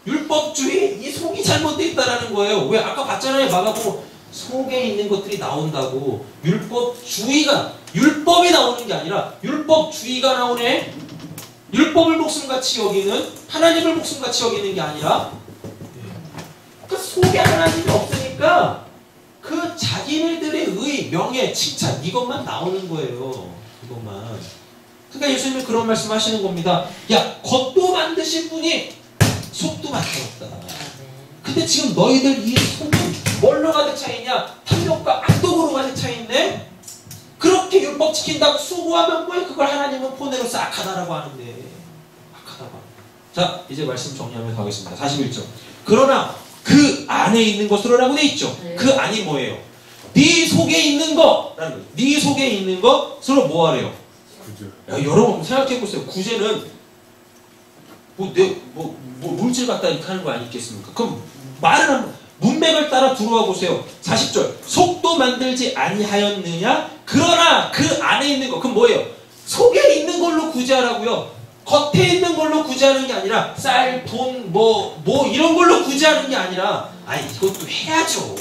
율법주의, 이 속이 잘못되어 있다라는 거예요. 왜? 아까 봤잖아요. 마가복음 속에 있는 것들이 나온다고. 율법주의가, 율법이 나오는 게 아니라 율법주의가 나오네. 율법을 목숨같이 여기는, 하나님을 목숨같이 여기는 게 아니라 그 속에 하나님이 없으니까 그 자기네들의 의, 명예, 칭찬 이것만 나오는 거예요. 이것만. 그러니까 예수님이 그런 말씀 하시는 겁니다. 야, 겉도 만드신 분이 속도 만들었다. 근데 지금 너희들 이 속은 뭘로 가득 차 있냐? 탐욕과 악독으로 가득 차 있네? 그렇게 율법 지킨다고 수고하면 뭐해? 그걸 하나님은 포내로 싹하다라고 하는데. 악하다고. 자, 이제 말씀 정리하면서 하겠습니다. 41절. 그러나 그 안에 있는 것으로라고 돼 있죠. 그 안이 뭐예요? 네 속에 있는 거라는 거예요. 네 속에 있는 것으로 뭐 하래요? 야, 여러분 생각해보세요. 구제는 물질 갖다 이렇게 하는 거 아니겠습니까? 그럼 말을 하면 문맥을 따라 들어와 보세요. 40절. 속도 만들지 아니하였느냐? 그러나 그 안에 있는 거. 그럼 뭐예요? 속에 있는 걸로 구제하라고요. 겉에 있는 걸로 구제하는 게 아니라 쌀, 돈, 뭐 이런 걸로 구제하는 게 아니라 이것도 해야죠.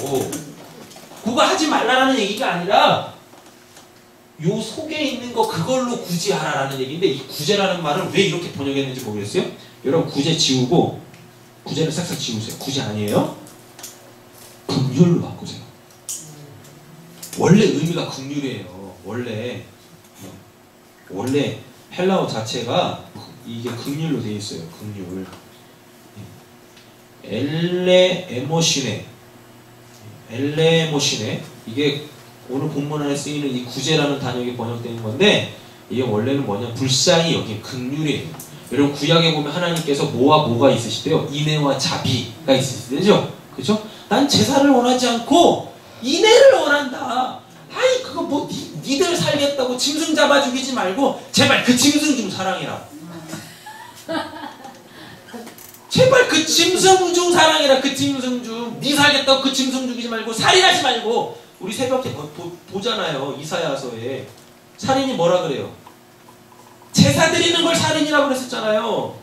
그거 하지 말라라는 얘기가 아니라 요 속에 있는 거 그걸로 구제하라라는 얘기인데 이 구제라는 말을 왜 이렇게 번역했는지 모르겠어요? 여러분 구제 지우고 구제를 싹싹 지우세요. 구제 아니에요? 긍휼로 바꾸세요. 원래 의미가 긍휼이에요. 원래 헬라어 자체가 이게 긍휼로 되어 있어요. 긍휼. 엘레모시네. 이게 오늘 본문 안에 쓰이는 이 구제라는 단어가 번역되는 건데 이게 원래는 뭐냐? 불쌍히 여긴 긍휼이에요. 여러분 구약에 보면 하나님께서 뭐와 뭐가 있으시대요? 인애와 자비가 있으시대죠? 그죠? 난 제사를 원하지 않고 인애를 원한다. 그거 뭐 니들 살겠다고 짐승 잡아 죽이지 말고 제발 그 짐승 좀 사랑해라. 제발 그 짐승 좀 사랑해라. 그 짐승 좀. 니 살겠다고 그 짐승 죽이지 말고 살인하지 말고. 우리 새벽에 보잖아요. 이사야서에 살인이 뭐라 그래요? 제사 드리는 걸 살인이라고 그랬었잖아요.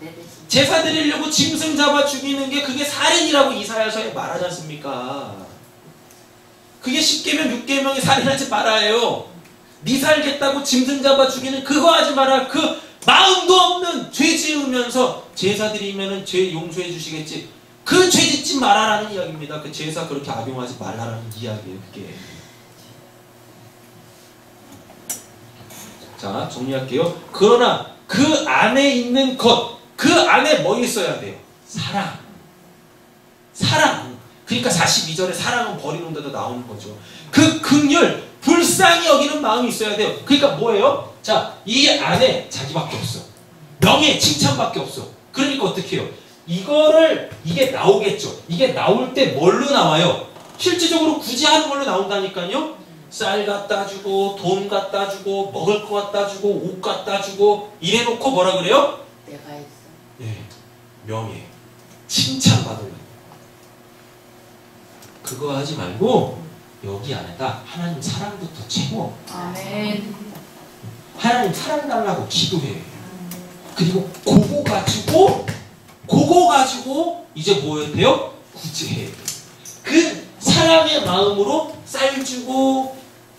제사 드리려고 짐승 잡아 죽이는 게 그게 살인이라고 이사야서에 말하지 않습니까? 그게 10계명 6계명이 살인하지 말아요. 니 살겠다고 짐승 잡아 죽이는 그거 하지 마라. 그 마음도 없는 죄 지으면서 제사 드리면은 죄 용서해 주시겠지. 그 죄 짓지 말아라는 이야기입니다. 그 제사 그렇게 악용하지 말라라는 이야기예요. 그게. 자, 정리할게요. 그러나 그 안에 있는 것, 그 안에 뭐 있어야 돼요? 사랑. 그러니까 42절에 사랑은 버리는 데도 나오는 거죠. 그 긍휼, 불쌍히 여기는 마음이 있어야 돼요. 그러니까 뭐예요? 자, 이 안에 자기밖에 없어. 명예, 칭찬밖에 없어. 그러니까 어떻게 해요? 이게 나오겠죠. 이게 나올 때 뭘로 나와요? 실질적으로 구제하는 걸로 나온다니까요. 쌀 갖다 주고, 돈 갖다 주고, 먹을 거 갖다 주고, 옷 갖다 주고 이래놓고 뭐라 그래요? 내가 했어. 네, 명예, 칭찬받으려. 그거 하지 말고 여기 안에다 하나님 사랑부터 채워. 아멘. 하나님 사랑 달라고 기도해. 그리고 그거 가지고 이제 뭐 해야 돼요? 구제해. 그 사랑의 마음으로 쌀 주고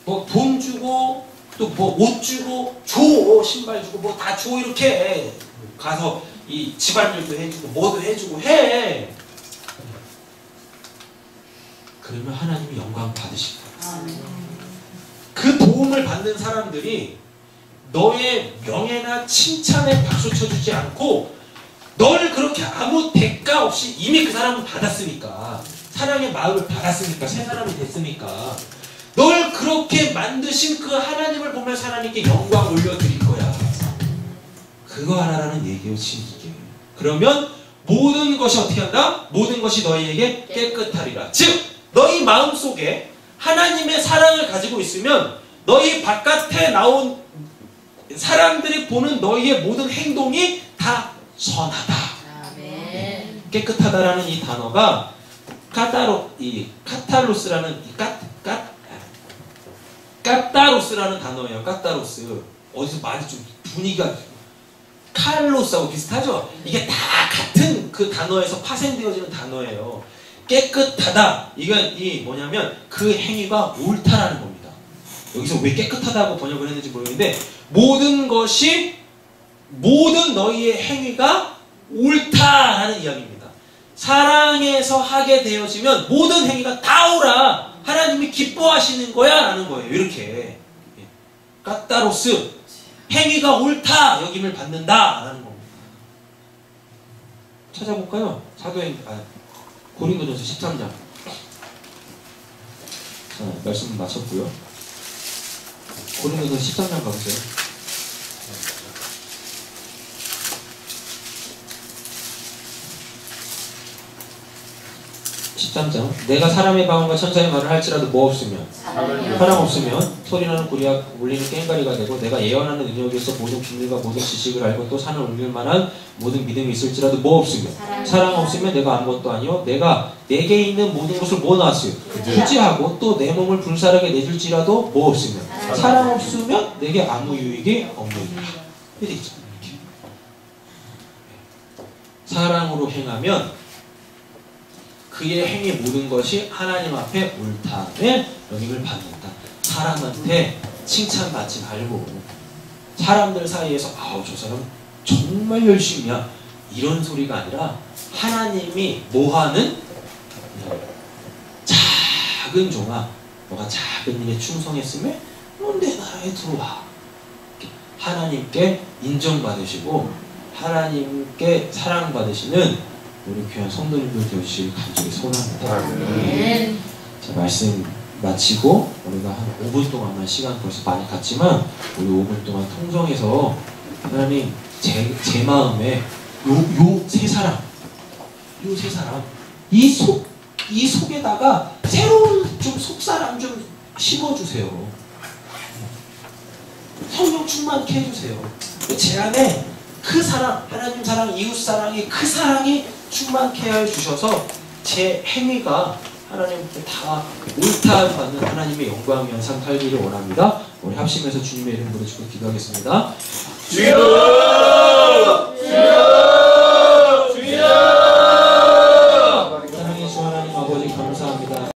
뭐 돈 주고 또 뭐 옷 주고 줘. 신발 주고 뭐 다 줘. 이렇게 가서 이 집안일도 해주고 뭐도 해주고 해. 그러면 하나님이 영광 받으실 거예요. 그 도움을 받는 사람들이 너의 명예나 칭찬에 박수 쳐주지 않고 너를 그렇게 아무 대가 없이 이미 그 사람은 받았으니까 사랑의 마음을 받았으니까 새 사람이 됐으니까 널 그렇게 만드신 그 하나님을 보면서 하나님께 영광 올려드릴 거야. 그거 하나라는 얘기예요. 진짜. 그러면 모든 것이 어떻게 한다? 모든 것이 너희에게 깨끗하리라. 즉 너희 마음속에 하나님의 사랑을 가지고 있으면 너희 바깥에 나온 사람들이 보는 너희의 모든 행동이 다 선하다. 아멘. 깨끗하다라는 이 단어가 카타로스라는 까따로스라는 단어예요. 까따로스. 어디서 많이 좀 분위기가 칼로스하고 비슷하죠? 이게 다 같은 그 단어에서 파생되어지는 단어예요. 깨끗하다. 이건 뭐냐면 그 행위가 옳다라는 겁니다. 여기서 왜 깨끗하다고 번역을 했는지 모르겠는데 모든 너희의 행위가 옳다라는 이야기입니다. 사랑에서 하게 되어지면 모든 행위가 다 옳아. 하나님이 기뻐하시는 거야 라는 거예요. 이렇게 까따로스 행위가 옳다 여김을 받는다 라는 겁니다. 찾아볼까요? 고린도전서 13장. 자, 말씀 마쳤고요. 고린도전서 13장 가보세요. 13장. 내가 사람의 방언과 천사의 말을 할지라도 뭐 없으면 사랑 없으면 소리나는 구리와 울리는 꽹과리가 되고 내가 예언하는 능력에서 모든 비밀과 모든 지식을 알고 또 산을 옮길 만한 모든 믿음이 있을지라도 뭐 없으면 사랑 없으면 내가 아무것도 아니요 내가 내게 있는 모든 것을 뭐 나왔어요? 구제하고 또 내 몸을 불사르게 내줄지라도 뭐 없으면 사랑 없으면 내게 아무 유익이 없느니라. 이렇게 있잖아요. 이렇게. 사랑으로 행하면 그의 행위 모든 것이 하나님 앞에 옳다는 여김을 받는다. 사람한테 칭찬받지 말고 사람들 사이에서 아우 저 사람 정말 열심히야 이런 소리가 아니라 하나님이 뭐하는 작은 종아 너가 작은 일에 충성했으면 넌 내 나라에 들어와. 하나님께 인정받으시고 하나님께 사랑받으시는 우리 귀한 성도님들 되시길 간절히 소원합니다. 자, 말씀 마치고 우리가 한 5분 동안만 시간 벌써 많이 갔지만 우리 5분 동안 통성해서 하나님 제 마음에 요 세 사람 이 속에다가 새로운 좀 속사람 좀 심어주세요. 성령 충만케 해주세요. 제 안에 그 사랑, 하나님 사랑, 이웃 사랑이 그 사랑이 충만케 해주셔서 제 행위가 하나님께 다 옳다 받는 하나님의 영광 위한 삶 살기를 원합니다. 우리 합심해서 주님의 이름 부르시고 기도하겠습니다. 주여!